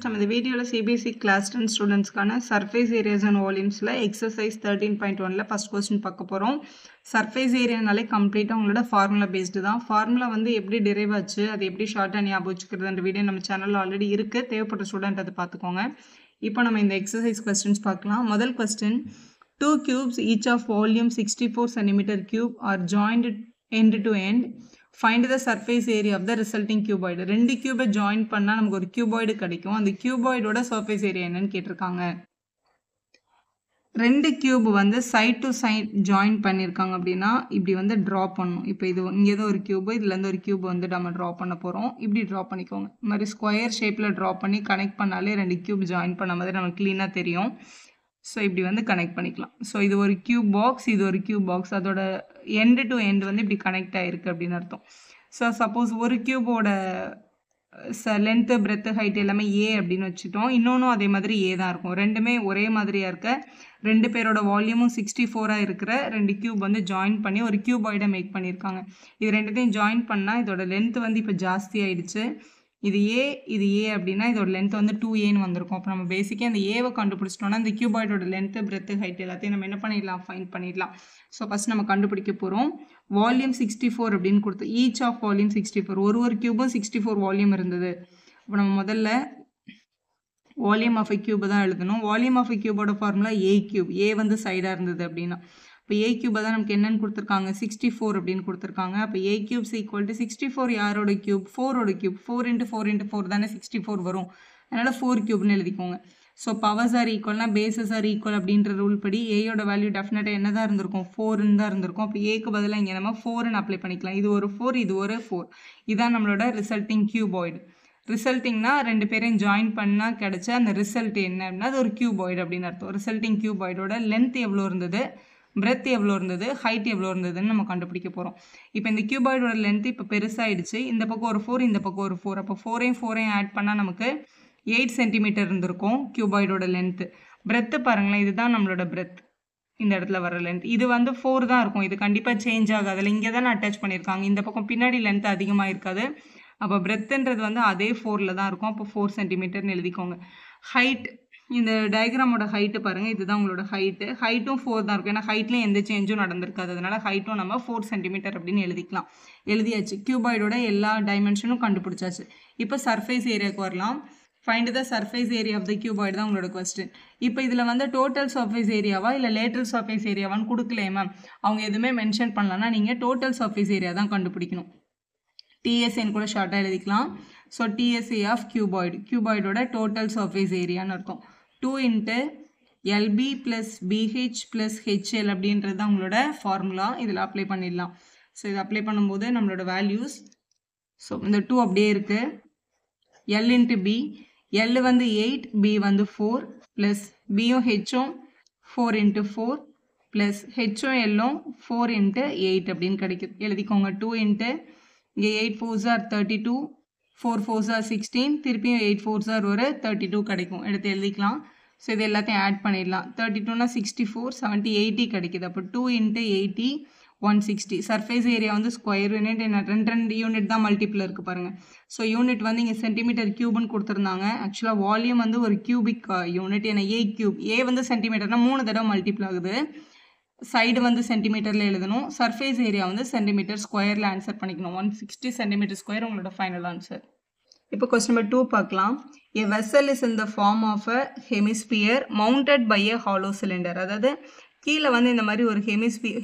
நம்ம இந்த வீடியோவில் சிபிஎஸ்சி கிளாஸ் 10 ஸ்டூடெண்ட்ஸ்க்கான சர்ஃபேஸ் ஏரியாஸ் அண்ட் வால்யூம்ஸில் எக்ஸசைஸ் 13.1ல் ஃபஸ்ட் கொஸ்டின் பார்க்க போகிறோம். சர்ஃபேஸ் ஏரியானாலே கம்ப்ளீட்டாக உங்களோட ஃபார்முலா பேஸ்டு தான். ஃபார்முலா வந்து எப்படி டெரைவ் ஆச்சு, அது எப்படி ஷார்ட்டாக ஞாபகம் வச்சுக்கிறதுன்ற வீடியோ நம்ம சேனலில் ஆல்ரெடி இருக்குது. தேவைப்பட்ட ஸ்டூடெண்ட் அதை பார்த்துக்கோங்க. இப்போ நம்ம இந்த எக்ஸசைஸ் கொஸ்டின்ஸ் பார்க்கலாம். முதல் question, 2 cubes each of volume 64 cm cube are joined end to end. Find the surface area of the resulting cuboid. ரெண்டு கியூபை ஜாயின் பண்ணால் நமக்கு ஒரு கியூபாய்டு கிடைக்கும். அந்த கியூபாய்டோட சர்ஃபேஸ் ஏரியா என்னன்னு கேட்டிருக்காங்க. ரெண்டு கியூப் வந்து சைட் டு சைட் ஜாயின் பண்ணியிருக்காங்க அப்படின்னா இப்படி வந்து ட்ரா பண்ணணும். இப்போ இது இங்கே தான் ஒரு கியூபு, இதுலேருந்து ஒரு கியூப் வந்து நம்ம ட்ரா பண்ண போகிறோம். இப்படி ட்ரா பண்ணிக்கோங்க. இந்த மாதிரி ஸ்கொயர் ஷேப்பில் ட்ரா பண்ணி கனெக்ட் பண்ணாலே ரெண்டு கியூப் ஜாயின் பண்ண மாதிரி நமக்கு க்ளீனாக தெரியும். ஸோ இப்படி வந்து கனெக்ட் பண்ணிக்கலாம். ஸோ இது ஒரு கியூப் பாக்ஸ், இது ஒரு கியூப் பாக்ஸ், அதோட எண்டு டு எண்டு வந்து இப்படி கனெக்ட் ஆகிருக்கு அப்படின்னு அர்த்தம். ஸோ சப்போஸ் ஒரு கியூபோட லென்த்து பிரெத்து ஹைட் எல்லாமே ஏ அப்படின்னு வச்சுட்டோம். இன்னொன்றும் அதே மாதிரி ஏ தான் இருக்கும். ரெண்டுமே ஒரே மாதிரியாக இருக்க ரெண்டு பேரோட வால்யூமும் 64 இருக்கிற ரெண்டு கியூப் வந்து ஜாயின் பண்ணி ஒரு கியூபாய்டை மேக் பண்ணியிருக்காங்க. இது ரெண்டுத்தையும் ஜாயின் பண்ணால் இதோட லென்த்து வந்து இப்போ ஜாஸ்தி ஆகிடுச்சு. இது ஏ, இது ஏ அப்படின்னா இதோட லென்த் வந்து 2ஏன்னு வந்திருக்கும். அப்போ நம்ம பேசிக்காக அந்த ஏவை கண்டுபிடிச்சிட்டோம்னா இந்த கியூபாய்டோட லென்த்து பிரெத்து ஹைட் எல்லாத்தையும் நம்ம என்ன பண்ணிடலாம், ஃபைண்ட் பண்ணிடலாம். ஸோ ஃபஸ்ட் நம்ம கண்டுபிடிக்க போகிறோம். வால்யூம் 64 அப்படின்னு கொடுத்து ஈச் ஆஃப் வால்யூம் 64, ஒரு கியூபும் 64 வால்யூம் இருந்தது. இப்போ நம்ம முதல்ல வால்யூம் ஆஃப் எ கியூபை தான் எழுதணும். வால்யூம் ஆஃப் எ கியூபோட ஃபார்முலா ஏ கியூப். ஏ வந்து சைடாக இருந்தது அப்படின்னா இப்போ ஏ கியூபை தான் நமக்கு என்னென்னு கொடுத்துருக்காங்க, 64 அப்படின்னு கொடுத்துருக்காங்க. அப்போ ஏ கியூப்ஸ் ஈக்குவல் டு 64 யாரோட கியூப், 4ஓட கியூப். 4 × 4 × 4 தானே 64 வரும். அதனால் 4 கியூப்னு எழுதிக்கோங்க. ஸோ பவர்ஸ் ஆர் ஈக்குவல்னா பேசஸ் ஆர் ஈக்குவல் அப்படின்ற ரூல் படி ஏயோட வேல்யூ டெஃபினட்டாக என்ன தான் இருந்திருக்கும், 4ன்னு தான் இருந்திருக்கும். அப்போ ஏக்கு பதிலாக இங்கே நம்ம 4ன்னு அப்ளை பண்ணிக்கலாம். இது ஒரு 4, இது ஒரு 4. இதான் நம்மளோட ரிசல்ட்டிங் கியூபாய்டு. ரிசல்ட்டிங்னா ரெண்டு பேரையும் ஜாயின் பண்ணால் கிடைச்ச அந்த ரிசல்ட் என்ன அப்படின்னா அது ஒரு கியூபாய்டு அப்படின்னு அர்த்தம். ரிசல்ட்டிங் கியூபாய்டோட லென்த் எவ்வளோ இருந்தது, பிரெத் எவ்வளோ இருந்தது, ஹைட் எவ்வளோ இருந்ததுன்னு நம்ம கண்டுபிடிக்க போகிறோம். இப்போ இந்த கியூபாய்டோட லென்த் இப்போ பெருசாகிடுச்சு. இந்த பக்கம் ஒரு 4, இந்த பக்கம் ஒரு 4. அப்போ 4ஐயும் ஆட் பண்ணால் நமக்கு 8 சென்டிமீட்டர் இருந்திருக்கும் கியூபாய்டோட லென்த்து. பிரெத்து பாருங்களேன், இதுதான் நம்மளோட பிரெத். இந்த இடத்துல வர லென்த் இது வந்து 4 தான் இருக்கும். இது கண்டிப்பாக சேஞ்ச் ஆகாது. அதில் இங்கே தானே அட்டாச் பண்ணியிருக்காங்க. இந்த பக்கம் பின்னாடி லென்த் அதிகமாக இருக்காது. அப்போ பிரெத்துன்றது வந்து அதே 4ல் தான் இருக்கும். அப்போ 4 சென்டிமீட்டர்னு எழுதிக்கோங்க. ஹைட், இந்த டயக்ராமோட ஹைட்டு பாருங்கள், இதுதான் உங்களோட ஹைட்டும் 4 தான் இருக்கும். ஏன்னா ஹைட்லேயும் எந்த சேஞ்சும் நடந்திருக்காது. அதனால் ஹைட்டும் நம்ம 4 சென்டிமீட்டர் அப்படின்னு எழுதிக்கலாம். எழுதியாச்சு. கியூபாய்டோட எல்லா டைமென்ஷனும் கண்டுபிடிச்சாச்சு. இப்போ சர்ஃபேஸ் ஏரியாவுக்கு வரலாம். Find the surface area of the cuboid தான் உங்களோட கொஸ்டின். இப்போ இதில் வந்து டோட்டல் சர்ஃபேஸ் ஏரியாவா இல்லை லேட்ரல் சர்ஃபேஸ் ஏரியாவான்னு கொடுக்கலையே மேம், அவங்க எதுவுமே மென்ஷன் பண்ணலன்னா நீங்கள் டோட்டல் சர்ஃபேஸ் ஏரியா தான் கண்டுபிடிக்கணும். டிஎஸ்ஏன்னு கூட ஷார்ட்டாக எழுதிக்கலாம். ஸோ டிஎஸ்ஏ ஆஃப் கியூபாய்டு, கியூபாய்டோட டோட்டல் சர்ஃபேஸ் ஏரியான்னு அர்த்தம். 2 × LB + BH + HL அப்படின்றது தான் உங்களோட ஃபார்முலா. இதில் அப்ளை பண்ணிடலாம். ஸோ இதை அப்ளை பண்ணும்போது நம்மளோட வேல்யூஸ், ஸோ இந்த 2 அப்படியே இருக்குது. L × B, L வந்து 8, B வந்து 4 ப்ளஸ் பியும் ஹெச்சும் 4 × 4 ப்ளஸ் ஹெச்சும் எல்லும் 4 × 8 அப்படின்னு கிடைக்கும். எழுதிக்கோங்க. 2 இங்கே 8 4s are 32, 4 4s are 16, திருப்பியும் 8 4s are ஒரு 32 கிடைக்கும். எடுத்து எழுதிக்கலாம். ஸோ இது எல்லாத்தையும் ஆட் பண்ணிடலாம். 32னா 64, 70 80 கிடைக்குது. அப்போ 2 × 80 160. சர்ஃபேஸ் ஏரியா வந்து ஸ்கொயர் யூனிட், என்ன ரெண்டு யூனிட் தான் மல்டிப்பிள் இருக்குது பாருங்கள். ஸோ யூனிட் வந்து இங்கே சென்டிமீட்டர் கியூப்னு கொடுத்துருந்தாங்க. ஆக்சுவலாக வால்யூம் வந்து ஒரு கியூபிக் யூனிட். ஏன்னா ஏ கியூப், ஏ வந்து சென்டிமீட்டர்னால் 3 தடவை மல்டிப்பிள் ஆகுது. சைடு வந்து சென்டிமீட்டரில் எழுதணும். சர்ஃபேஸ் ஏரியா வந்து சென்டிமீட்டர் ஸ்கொயரில் ஆன்சர் பண்ணிக்கணும். 160 சென்டிமீட்டர் ஸ்கொயர் உங்களோட ஃபைனல் ஆன்சர். இப்போ கொஸ்டின் நம்பர் 2 பார்க்கலாம். A vessel is in the form of a hemisphere mounted by a hollow cylinder. அதாவது கீழே வந்து இந்த மாதிரி ஒரு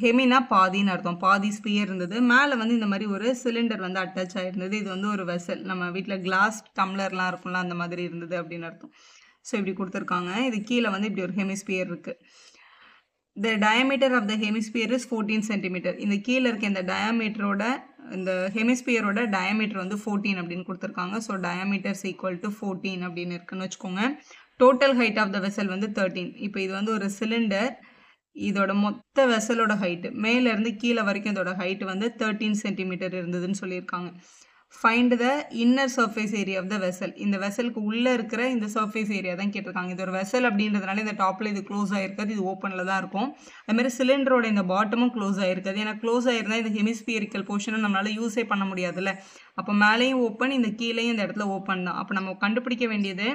ஹெமினா பாதின்னு அர்த்தம், பாதி ஸ்பியர் இருந்தது. மேலே வந்து இந்த மாதிரி ஒரு சிலிண்டர் வந்து அட்டாச் ஆகிருந்தது. இது வந்து ஒரு வெசல், நம்ம வீட்டில் கிளாஸ் டம்ளர்லாம் இருக்கும்ல அந்த மாதிரி இருந்தது அப்படின்னு அர்த்தம். ஸோ இப்படி கொடுத்துருக்காங்க. இது கீழே வந்து இப்படி ஒரு ஹெமிஸ்பியர் இருக்குது. The diameter of the hemisphere is 14 centimeter. இந்த கீழே இருக்க இந்த டயாமீட்டரோட, இந்த ஹெமிஸ்பியரோட டயாமீட்டர் வந்து 14 அப்படின்னு கொடுத்துருக்காங்க. ஸோ டயாமீட்டர்ஸ் ஈக்குவல் டு 14 அப்படின்னு இருக்குன்னு வச்சுக்கோங்க. Total height of the vessel வந்து 13. இப்போ இது வந்து ஒரு சிலிண்டர். இதோட மொத்த வெசலோட ஹைட்டு மேலேருந்து கீழே வரைக்கும் இதோட ஹைட்டு வந்து 13 சென்டிமீட்டர் இருந்ததுன்னு சொல்லியிருக்காங்க. Find the inner surface area of the vessel. இந்த வெசலுக்கு உள்ளே இருக்கிற இந்த சர்ஃபேஸ் ஏரியா தான் கேட்டிருக்காங்க. இது ஒரு வெசல் அப்படின்றதுனால இந்த டாப்பில் இது க்ளோஸ் ஆகிருக்காது, இது ஓப்பனில் தான் இருக்கும். அதுமாதிரி சிலிண்டரோட இந்த பாட்டமும் க்ளோஸ் ஆகிருக்காது. ஏன்னா க்ளோஸ் ஆகிருந்தால் இந்த ஹெமிஸ்பியரிக்கல் போர்ஷனை நம்மளால் யூஸே பண்ண முடியாதுல்ல. அப்போ மேலேயும் ஓப்பன், இந்த கீழேயும் இந்த இடத்துல ஓப்பன் தான். அப்போ நம்ம கண்டுபிடிக்க வேண்டியது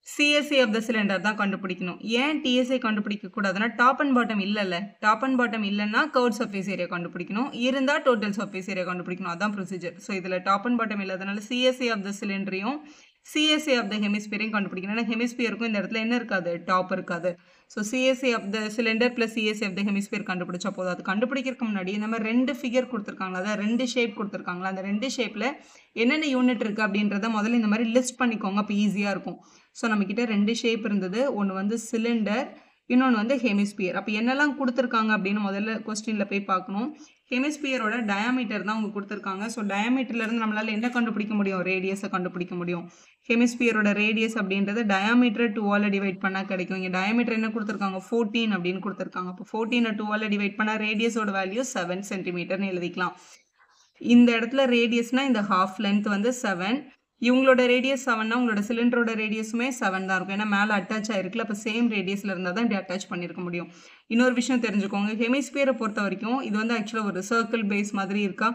சிஎஸ்சி ஆஃப் த சிலிண்டர் தான் கண்டுபிடிக்கணும். ஏன் டிஎஸ்ஐ கண்டுபிடிக்க கூடாதுன்னா டாப் அண்ட் பாட்டம் இல்லைல்ல. டாப் அண்ட் பாட்டம் இல்லைன்னா கர்வ் சர்ஃபேஸ் ஏரியா கண்டுபிடிக்கணும். இருந்தால் டோட்டல் சர்ஃபேஸ் ஏரியா கண்டுபிடிக்கணும். அதான் ப்ரொசீஜர். ஸோ இதில் டாப் அண்ட் பாட்டம் இல்லாதனால சிஎஸ்சி ஆஃப் த சிலிண்டரையும் சிஎஸ்சி ஆஃப் த ஹெமிஸ்பியரையும் கண்டுபிடிக்கணும். ஏன்னா ஹெமிஸ்பியருக்கும் இந்த இடத்துல என்ன இருக்காது, டாப் இருக்காது. So CSA of the cylinder plus CSC of the hemisphere கண்டுபிடிச்சா போதும். அது கண்டுபிடிக்கிறதுக்கு முன்னாடி இந்த மாதிரி 2 ஃபிகர் கொடுத்துருக்காங்களா, அதாவது 2 ஷேப் கொடுத்துருக்காங்களா, அந்த 2 ஷேப்பில் என்னென்ன யூனிட் இருக்குது அப்படின்றத முதல்ல இந்த மாதிரி லிஸ்ட் பண்ணிக்கோங்க. அப்போ ஈஸியாக இருக்கும். ஸோ நம்மக்கிட்ட 2 ஷேப் இருந்தது. ஒன்று வந்து சிலிண்டர், இன்னொன்று வந்து ஹெமிஸ்பியர். அப்போ என்னெல்லாம் கொடுத்துருக்காங்க அப்படின்னு முதல்ல கொஸ்டினில் போய் பார்க்கணும். ஹெமிஸ்பியரோட டயாமீட்டர் தான் அவங்க கொடுத்துருக்காங்க. ஸோ டயாமீட்டர்லேருந்து நம்மளால் என்ன கண்டுபிடிக்க முடியும், ரேடியஸை கண்டுபிடிக்க முடியும். ஹெமிஸ்பியரோட ரேடியஸ் அப்படின்றது டயாமீட்டர் 2ஆல் டிவைட் பண்ணால் கிடைக்கும். இங்கே டயாமீட்டர் என்ன கொடுத்துருக்காங்க, 14 அப்படின்னு கொடுத்துருக்காங்க. அப்போ 14 2ஆல் டிவைட் பண்ணால் ரேடியஸோட வேல்யூ 7 சென்டிமீட்டர்னு எழுதிக்கலாம். இந்த இடத்துல ரேடியஸ்னால் இந்த ஹாஃப் லென்த் வந்து 7. இவங்களோட ரேடியஸ் 7னா உங்களோட சிலிண்டரோட ரேடியஸுமே 7 தான் இருக்கும். ஏன்னா மேலே அட்டாச் ஆகிருக்குல்ல, அப்போ சேம் ரேடியஸில் இருந்தால் தான் இப்படி அட்டாச் பண்ணியிருக்க முடியும். இன்னொரு விஷயம் தெரிஞ்சுக்கோங்க, ஹெமிஸ்பியரை பொறுத்த வரைக்கும் இது வந்து ஆக்சுவலாக ஒரு சர்க்கிள் பேஸ் மாதிரி இருக்கா.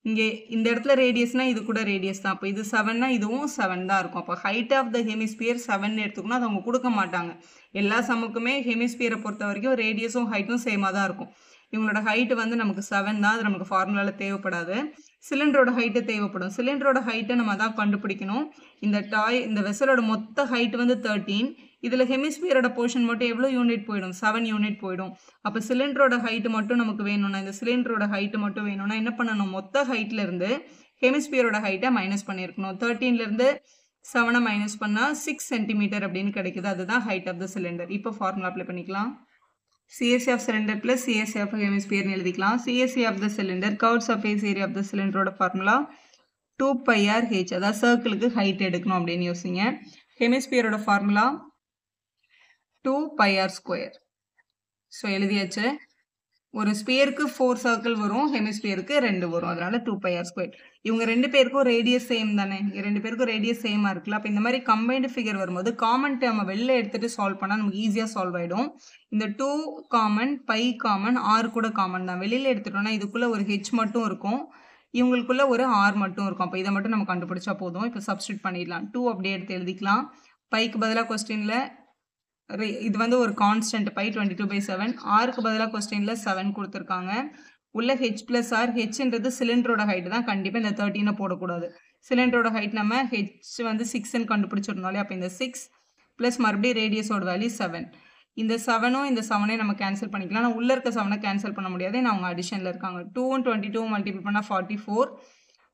இங்கே இந்த இடத்துல ரேடியஸ்னால் இது கூட ரேடியஸ் தான். அப்போ இது 7னா இதுவும் 7 தான் இருக்கும். அப்போ ஹைட் ஆஃப் த ஹெமிஸ்பியர் 7 எடுத்துக்கணும். அது அவங்க கொடுக்க மாட்டாங்க. எல்லா சமுக்குமே ஹெமிஸ்பியரை பொறுத்த வரைக்கும் ரேடியஸும் ஹைட்டும் சேமாக தான் இருக்கும். இவங்களோட ஹைட்டு வந்து நமக்கு 7 தான். அது நமக்கு ஃபார்முலாவில் தேவைப்படாது. சிலிண்டரோட ஹைட்டு தேவைப்படும். சிலிண்டரோட ஹைட்டை நம்ம தான் கண்டுபிடிக்கணும். இந்த வெசலோட மொத்த ஹைட் வந்து 13. இதில் ஹெமிஸ்பியரோட போர்ஷன் மட்டும் எவ்வளோ யூனிட் போயிடும், 7 யூனிட் போயிடும். அப்போ சிலிண்டரோட ஹைட்டு மட்டும் நமக்கு வேணும்னா, இந்த சிலிண்டரோட ஹைட்டு மட்டும் வேணும்னா என்ன பண்ணணும், மொத்த ஹைட்லேருந்து ஹெமிஸ்பியரோட ஹைட்டை மைனஸ் பண்ணியிருக்கணும். 13லேருந்து 7 மைனஸ் பண்ணால் 6 சென்டிமீட்டர் அப்படின்னு கிடைக்குது. அதுதான் ஹைட் ஆஃப் த சிலிண்டர். இப்போ ஃபார்முலா அப்ளை பண்ணிக்கலாம். CSC of cylinder plus CSC of hemisphere எழுதிக்கலாம். CSC of the cylinder, curved surface area of the cylinder formula 2 pi r h, அதாவது சர்க்கிளுக்கு ஹைட் எடுக்கணும் அப்படின்னு யோசிங்க. ஹெமிஸ்பியரோட formula 2 pi r square. So எழுதியாச்சு. ஒரு ஸ்பியருக்கு 4 சர்க்கிள் வரும், ஹெமிஸ்பியருக்கு 2 வரும். அதனால 2 pi r ஸ்கொயர். இவங்க 2 பேருக்கும் ரேடியஸ் சேம் தானே, 2 பேருக்கும் ரேடியஸ் சேமாக இருக்குல்ல. அப்போ இந்த மாதிரி கம்பைன்டு ஃபிகர் வரும்போது காமன் டேர்மை வெளில எடுத்துகிட்டு சால்வ் பண்ணால் நமக்கு ஈஸியாக சால்வ் ஆகிடும். இந்த 2 காமன், பை காமன், ஆர் கூட காமன் தான். வெளியில் எடுத்துட்டோம்னா இதுக்குள்ளே ஒரு ஹெச் மட்டும் இருக்கும், இவங்களுக்குள்ள ஒரு ஆர் மட்டும் இருக்கும். அப்போ இதை மட்டும் நம்ம கண்டுபிடிச்சா போதும். இப்போ சப்ஸ்டியூட் பண்ணிடலாம். 2 அப்படியே எடுத்து எழுதிக்கலாம். பைக்கு பதிலாக கொஸ்டினில் இது வந்து ஒரு கான்ஸ்டன்ட் பை 22/7. ஆருக்கு பதிலாக கொஸ்டினில் 7 கொடுத்துருக்காங்க. உள்ள ஹெச் ப்ளஸ் ஆர். ஹெச்ன்றது சிலிண்டரோட ஹைட் தான். கண்டிப்பாக இந்த 13 போடக்கூடாது. சிலிண்டரோட ஹைட் நம்ம ஹெச் வந்து 6ன்னு கண்டுபிடிச்சிருந்தாலே, அப்போ இந்த 6 ப்ளஸ் மறுபடியும் ரேடியஸோட வேல்யூ 7. இந்த 7ம் இந்த 7ஐயும் நம்ம கேன்சல் பண்ணிக்கலாம். ஆனால் உள்ளே இருக்க 7ஐ கேன்சல் பண்ண முடியாது. ஏன்னா அவங்க அடிஷனில் இருக்காங்க. 2ம் 22 மல்டிபிள் பண்ணால் 44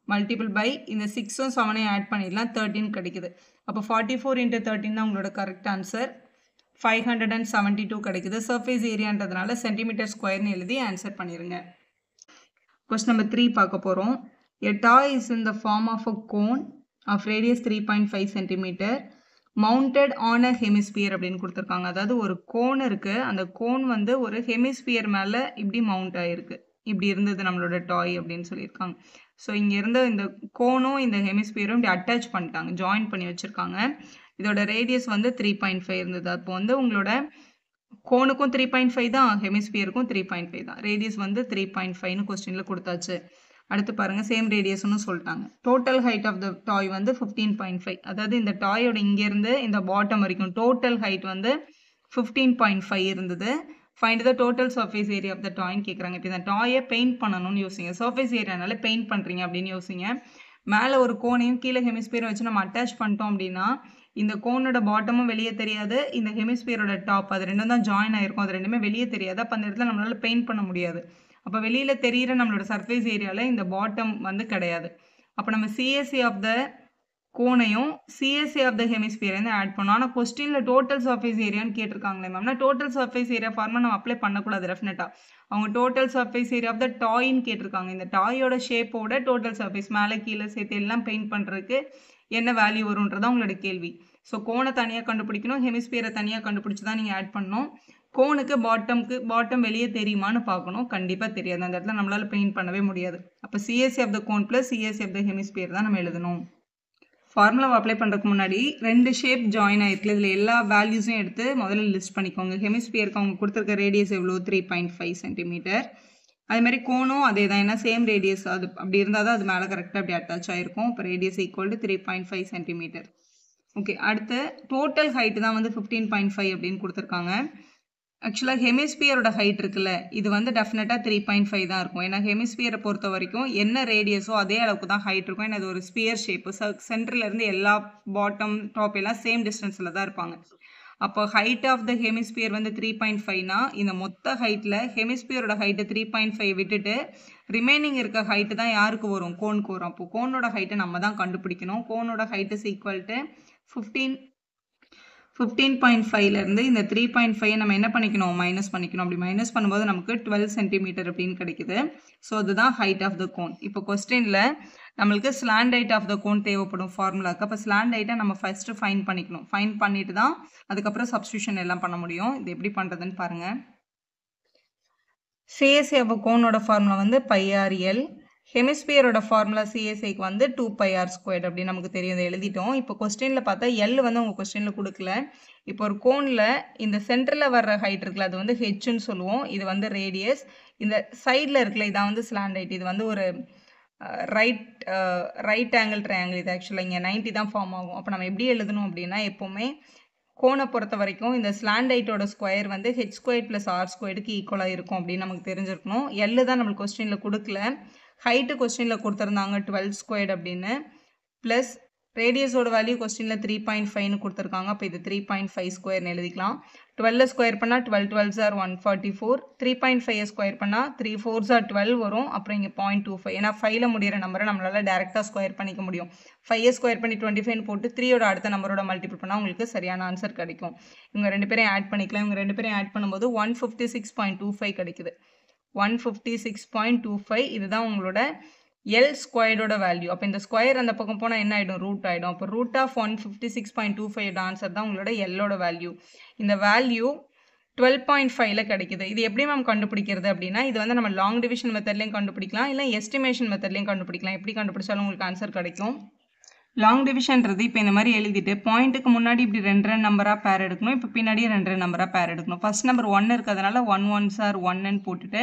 மல்டிபிள் பை இந்த 6ம் 7ஐயும் ஆட் பண்ணிடலாம். 13 கிடைக்குது. அப்போ 44 × 13 தான் உங்களோட கரெக்ட் ஆன்சர். 572 கிடைக்குது. சர்ஃபேஸ் ஏரியான்றதுனால சென்டிமீட்டர் ஸ்கொயர்னு எழுதி ஆன்சர் பண்ணிடுங்க. கொஸ்டின் நம்பர் 3 பார்க்க போகிறோம். A toy is in the form of a cone of radius 3.5 cm mounted on a hemisphere அப்படின்னு கொடுத்துருக்காங்க. அதாவது ஒரு கோன் இருக்குது, அந்த கோன் வந்து ஒரு ஹெமிஸ்பியர் மேலே இப்படி மவுண்ட் ஆகிருக்கு. இப்படி இருந்தது நம்மளோட டாய் அப்படின்னு சொல்லியிருக்காங்க. ஸோ இங்கே இருந்த இந்த கோனும் இந்த ஹெமிஸ்பியரும் இப்படி அட்டாச் பண்ணிட்டாங்க, ஜாயின் பண்ணி வச்சுருக்காங்க. இதோட ரேடியஸ் வந்து 3.5 இருந்தது. அப்போ வந்து உங்களோட கோனுக்கும் 3.5 தான், ஹெமிஸ்பியருக்கும் 3.5 தான். ரேடியஸ் வந்து 3.5ன்னு கொஸ்டினில் கொடுத்தாச்சு. அடுத்து பாருங்கள், சேம் ரேடியஸ்னு சொல்லிட்டாங்க. டோட்டல் ஹைட் ஆஃப் த டாய் வந்து 15.5. அதாவது இந்த டாயோட இங்கேருந்து இந்த பாட்டம் வரைக்கும் டோட்டல் ஹைட் வந்து 15.5 இருந்தது. Find the total surface area of the டாய்ன்னு கேட்குறாங்க. இப்போ இந்த டாயை பெயிண்ட் பண்ணணும்னு யோசிங்க. சர்ஃபேஸ் ஏரியானால பெயிண்ட் பண்ணுறீங்க அப்படின்னு யோசிங்க. மேலே ஒரு கோனையும் கீழே ஹெமிஸ்பியரும் வச்சு நம்ம அட்டாச் பண்ணிட்டோம் அப்படின்னா இந்த கோனோட பாட்டமும் வெளியே தெரியாது, இந்த ஹெமிஸ்பியரோட டாப் அது ரெண்டும் தான் ஜாயின் ஆகிருக்கும். அது ரெண்டுமே வெளியே தெரியாது. அப்போ அந்த இடத்துல நம்மளால் பெயிண்ட் பண்ண முடியாது. அப்போ வெளியில் தெரிகிற நம்மளோட சர்ஃபேஸ் ஏரியாவில் இந்த பாட்டம் வந்து கிடையாது. அப்போ நம்ம சிஎஸ்சி ஆஃப் த கோனையும் சிஎஸ்சி ஆஃப் த ஹெமிஸ்பியரையும் ஆட் பண்ணோம். ஆனால் கொஸ்டினில் டோட்டல் சர்ஃபேஸ் ஏரியான்னு கேட்டிருக்காங்களே மேம்னா, டோட்டல் சர்ஃபேஸ் ஏரியா ஃபார்மாக நம்ம அப்ளை பண்ணக்கூடாது டெஃபினட்டாக. அவங்க total surface area of the டாயின்னு கேட்டிருக்காங்க. இந்த டாயோட ஷேப்போட டோட்டல் சர்ஃபேஸ் மேலே கீழே சேர்த்து எல்லாம் பெயிண்ட் பண்ணுறதுக்கு என்ன வேல்யூ வரும்ன்றதான் உங்களோட கேள்வி. ஸோ கோனை தனியாக கண்டுபிடிக்கணும், ஹெமிஸ்பியரை தனியாக கண்டுபிடிச்சி தான் நீங்கள் ஆட் பண்ணணும். கோனுக்கு பாட்டம் வெளியே தெரியுமான்னு பார்க்கணும். கண்டிப்பாக தெரியாது. அந்த இடத்துல நம்மளால் பெயிண்ட் பண்ணவே முடியாது. அப்போ CSC of the cone plus CSC of the hemisphere தான் நம்ம எழுதணும். ஃபார்முலாவை அப்ளை பண்ணுறதுக்கு முன்னாடி 2 ஷேப் ஜாயின் ஆகிருக்கு. இதில் எல்லா வேல்யூஸும் எடுத்து முதல்ல லிஸ்ட் பண்ணிக்கோங்க. ஹெமிஸ்பியருக்கு அவங்க கொடுத்துருக்க ரேடியஸ் எவ்வளோ, 3.5 சென்டிமீட்டர். அதேமாதிரி கோனும் அதே தான், ஏன்னா சேம் ரேடியஸ். அது அப்படி இருந்தால் தான் அது மேலே கரெக்டாக அப்படி அட்டாச் ஆகிருக்கும். இப்போ radius equal to 3.5 centimetre. Okay, அடுத்து டோட்டல் ஹைட் தான் வந்து 15.5 அப்படின்னு கொடுத்துருக்காங்க. ஆக்சுவலாக ஹெமிஸ்பியரோட ஹைட் இருக்குல்ல, இது வந்து டெஃபினட்டாக 3.5 தான் இருக்கும். ஏன்னா ஹெமிஸ்பியரை பொறுத்த வரைக்கும் என்ன ரேடியஸோ அதே அளவுக்கு தான் ஹைட் இருக்கும். ஏன்னா அது ஒரு ஸ்பியர் ஷேப்பு. சென்டர்லேருந்து எல்லா பாட்டம் டாப் எல்லாம் சேம் டிஸ்டன்ஸில் தான் இருப்பாங்க. அப்போ ஹைட் ஆஃப் த ஹெமிஸ்பியர் வந்து 3.5னா இந்த மொத்த ஹைட்டில் ஹெமிஸ்பியரோட ஹைட்டு 3.5 விட்டுட்டு ரிமைனிங் இருக்க ஹைட்டு தான் யாருக்கு வரும்? கோனுக்கு வரும். அப்போ கோனோட ஹைட்டை நம்ம தான் கண்டுபிடிக்கணும். கோனோட ஹைட் இஸ் ஈக்குவல் டு 15.5லேருந்து இந்த 3.5 நம்ம என்ன பண்ணிக்கணும்? மைனஸ் பண்ணிக்கணும். அப்படி மைனஸ் பண்ணும்போது நமக்கு 12 சென்டிமீட்டர் அப்படின்னு கிடைக்குது. ஸோ அதுதான் ஹைட் ஆஃப் த கோன். இப்போ கொஸ்டினில் நம்மளுக்கு slant height of the cone தேவைப்படும் ஃபார்முலாக்கு. அப்போ ஸ்லாண்ட் ஹைட்டை நம்ம ஃபஸ்ட்டு ஃபைன் பண்ணிக்கணும். ஃபைன் பண்ணிட்டு தான் அதுக்கப்புறம் சப்ஸ்டியூஷன் எல்லாம் பண்ண முடியும். இது எப்படி பண்ணுறதுன்னு பாருங்கள். சிஎஸ்சி ஆஃப் கோனோட ஃபார்முலா வந்து πrl. ஹெமிஸ்பியரோட ஃபார்முலா சிஎஸ்ஐக்கு வந்து 2πr² அப்படின்னு நமக்கு தெரியும். இதை எழுதிட்டோம். இப்போ கொஸ்டினில் பார்த்தா எல் வந்து உங்கள் கொஸ்டினில் கொடுக்கல. இப்போ ஒரு கோனில் இந்த சென்டரில் வர்ற ஹைட் இருக்குல்ல, அது வந்து ஹெச்ன்னு சொல்லுவோம். இது வந்து ரேடியஸ். இந்த சைடில் இருக்குல்ல, இதான் வந்து ஸ்லாண்ட் ஹைட். இது வந்து ஒரு ரைட் ஆங்கிள் ட்ரையாங்கிள். இது ஆக்சுவலாக இங்கே 90 தான் ஃபார்ம் ஆகும். அப்போ நம்ம எப்படி எழுதணும் அப்படின்னா, எப்போவுமே கோனை பொறுத்த வரைக்கும் இந்த ஸ்லாண்ட் ஹைட்டோட ஸ்கொயர் வந்து h² + r² ஈக்குவலாக இருக்கும் அப்படின்னு நமக்கு தெரிஞ்சிருக்கணும். எல் தான் நம்மளுக்கு கொஸ்டினில் கொடுக்கல. ஹைட்டு கொஸ்டினில் கொடுத்துருந்தாங்க 12² அப்படின்னு. ப்ளஸ் ரேடியஸோட வேல்யூ கொஸ்டினில் 3.5ன்னு கொடுத்துருக்காங்க. அப்போ இது 3.5² எழுதிக்கலாம். 12 ஸ்கொயர் பண்ணால் 12 12s are 144. 3.5 ஸ்கொயர் பண்ணால் 3 4s are 12 வரும். அப்புறம் இங்கே 0.25. ஏன்னா 5ல் முடிகிற நம்பரை நம்மளால் டேரெக்டாக ஸ்கொயர் பண்ணிக்க முடியும். 5 ஸ்கொயர் பண்ணி 25 போட்டு 3யோட அடுத்த நம்பரோட மல்டிபிள் பண்ணால் உங்களுக்கு சரியான ஆன்சர் கிடைக்கும். இவங்க ரெண்டு பேரையும் ஆட் பண்ணிக்கலாம். இவங்க ரெண்டு பேரையும் ஆட் பண்ணும்போது 156.25 கிடைக்குது. 156.25 இதுதான் உங்களோட எல் ஸ்கொயர்டோட வேல்யூ. அப்போ இந்த ஸ்கொயர் அந்த பக்கம் போனால் என்ன ஆகிடும்? ரூட் ஆகிடும். அப்போ ரூட் ஆஃப் 156.25 ஆன்சர் தான் உங்களோட எல்லோட வேல்யூ. இந்த வேல்யூ 12.5ல் கிடைக்குது. இது எப்படி மேம் கண்டுபிடிக்கிறது அப்படின்னா, இது வந்து நம்ம லாங் டிவிஷன் மெத்தட்லையும் கண்டுபிடிக்கலாம், இல்லை எஸ்டிமேஷன் மெத்தட்லையும் கண்டுபிடிக்கலாம். எப்படி கண்டுபிடிச்சாலும் உங்களுக்கு ஆன்சர் கிடைக்கும். லாங் டிவிஷன்றது இப்போ இந்த மாதிரி எழுதிட்டு பாயிண்ட்டுக்கு முன்னாடி இப்படி 2 நம்பராக பேர் எடுக்கணும். இப்போ பின்னாடியே 2 நம்பராக பேர் எடுக்கணும். ஃபர்ஸ்ட் நம்பர் 1 இருக்கிறதுனால 1 1s are 1ன்னு போட்டுட்டு